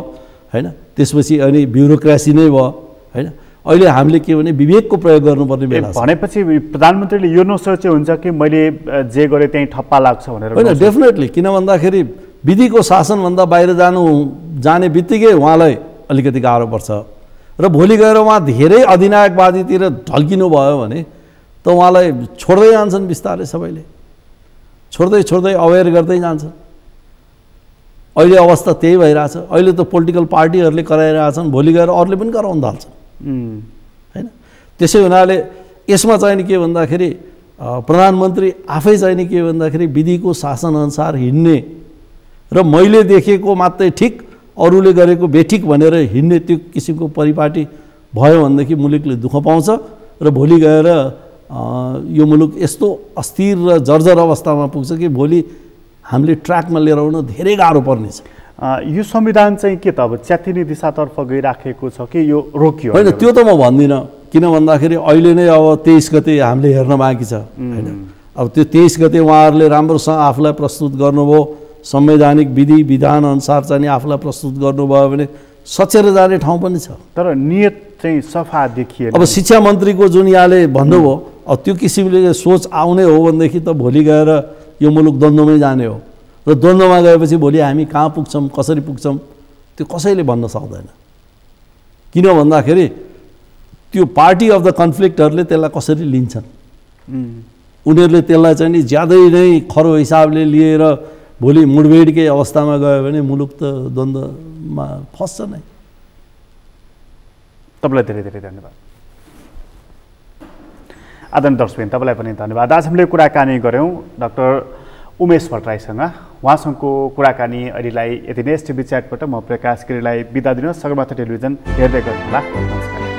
होइन, त्यसपछि अनि ब्युरोक्रेसी नै भयो होइन। अहिले हामीले के भने विवेकको प्रयोग गर्नुपर्ने बेला छ। भनेपछि प्रधानमन्त्रीले यो नसोचे हुन्छ कि मैले जे गरेँ त्यहीँ ठप्पा लाग्छ भनेर? होइन, डेफिनेटली। किन भन्दाखेरि विधिको शासनभन्दा बाहिर जाने बित्तिकै उहाँलाई अलिकति गाह्रो पर्छ र भोलि गएर उहाँ धेरै अधिनायकवादीतिर ढल्किनु भयो भने त उहाँलाई छोड्दै जान्छन् बिस्तारै, सबैले छोड्दै अवेर गर्दै जान्छन्। अहिले अवस्था त्यही भइरहेछ। अहिले त पोलिटिकल पार्टीहरूले कराइरहेछन्, भोलि गएर अरूले पनि गराउन थाल्छन् होइन। त्यसै हुनाले यसमा चाहिँ नि के भन्दाखेरि प्रधानमन्त्री आफै चाहिँ नि के भन्दाखेरि विधिको शासनअनुसार हिँड्ने र मैले देखेको मात्रै ठिक, अरूले गरेको बेठिक भनेर हिँड्ने त्यो किसिमको परिपाटी भयो भनेदेखि मुलुकले दुःख पाउँछ र भोलि गएर यो मुलुक यस्तो अस्थिर र जर्जर अवस्थामा पुग्छ कि भोलि हामीले ट्र्याकमा लिएर आउन धेरै गाह्रो पर्नेछ। यो संविधान चाहिँ के त अब च्यातिने दिशातर्फ गइराखेको छ कि यो रोकियो? होइन, त्यो त म भन्दिनँ। किन भन्दाखेरि अहिले नै अब 23 गते हामीले हेर्न बाँकी छ होइन। अब त्यो 23 गते उहाँहरूले राम्रोसँग आफूलाई प्रस्तुत गर्नुभयो, संवैधानिक विधि विधान अनुसार चाहिँ आफूलाई प्रस्तुत गर्नुभयो भने सचेर जाने ठाउँ पनि छ। तर नियत चाहिँ सफा देखिएन। अब शिक्षा मन्त्रीको जुन यहाँले भन्नुभयो, अब त्यो किसिमले सोच आउने हो भनेदेखि त भोलि गएर यो मुलुक द्वन्द्वमै जाने हो र द्वन्द्वमा गएपछि भोलि हामी कहाँ पुग्छौँ, कसरी पुग्छौँ, त्यो कसैले भन्न सक्दैन। किन भन्दाखेरि त्यो पार्टी अफ द कन्फ्लिक्टहरूले त्यसलाई कसरी लिन्छन्, उनीहरूले त्यसलाई चाहिँ नि ज्यादै नै खरो हिसाबले लिएर भोलि मुडभेडकै अवस्थामा गयो भने मुलुक त द्वन्द्वमा फस्छ नै। तपाईँलाई धेरै धेरै धन्यवाद। आदरणीय दर्शकबिन, तपाईँलाई पनि धन्यवाद। आज हामीले कुराकानी गऱ्यौँ डाक्टर उमेश भट्टराईसँग। उहाँसँगको कुराकानी अहिलेलाई यति नै। एसटिभी च्याटबाट म प्रकाश गिरीलाई बिदा दिन। सगरमाथा टेलिभिजन हेर्दै गर्नुहोला। नमस्कार।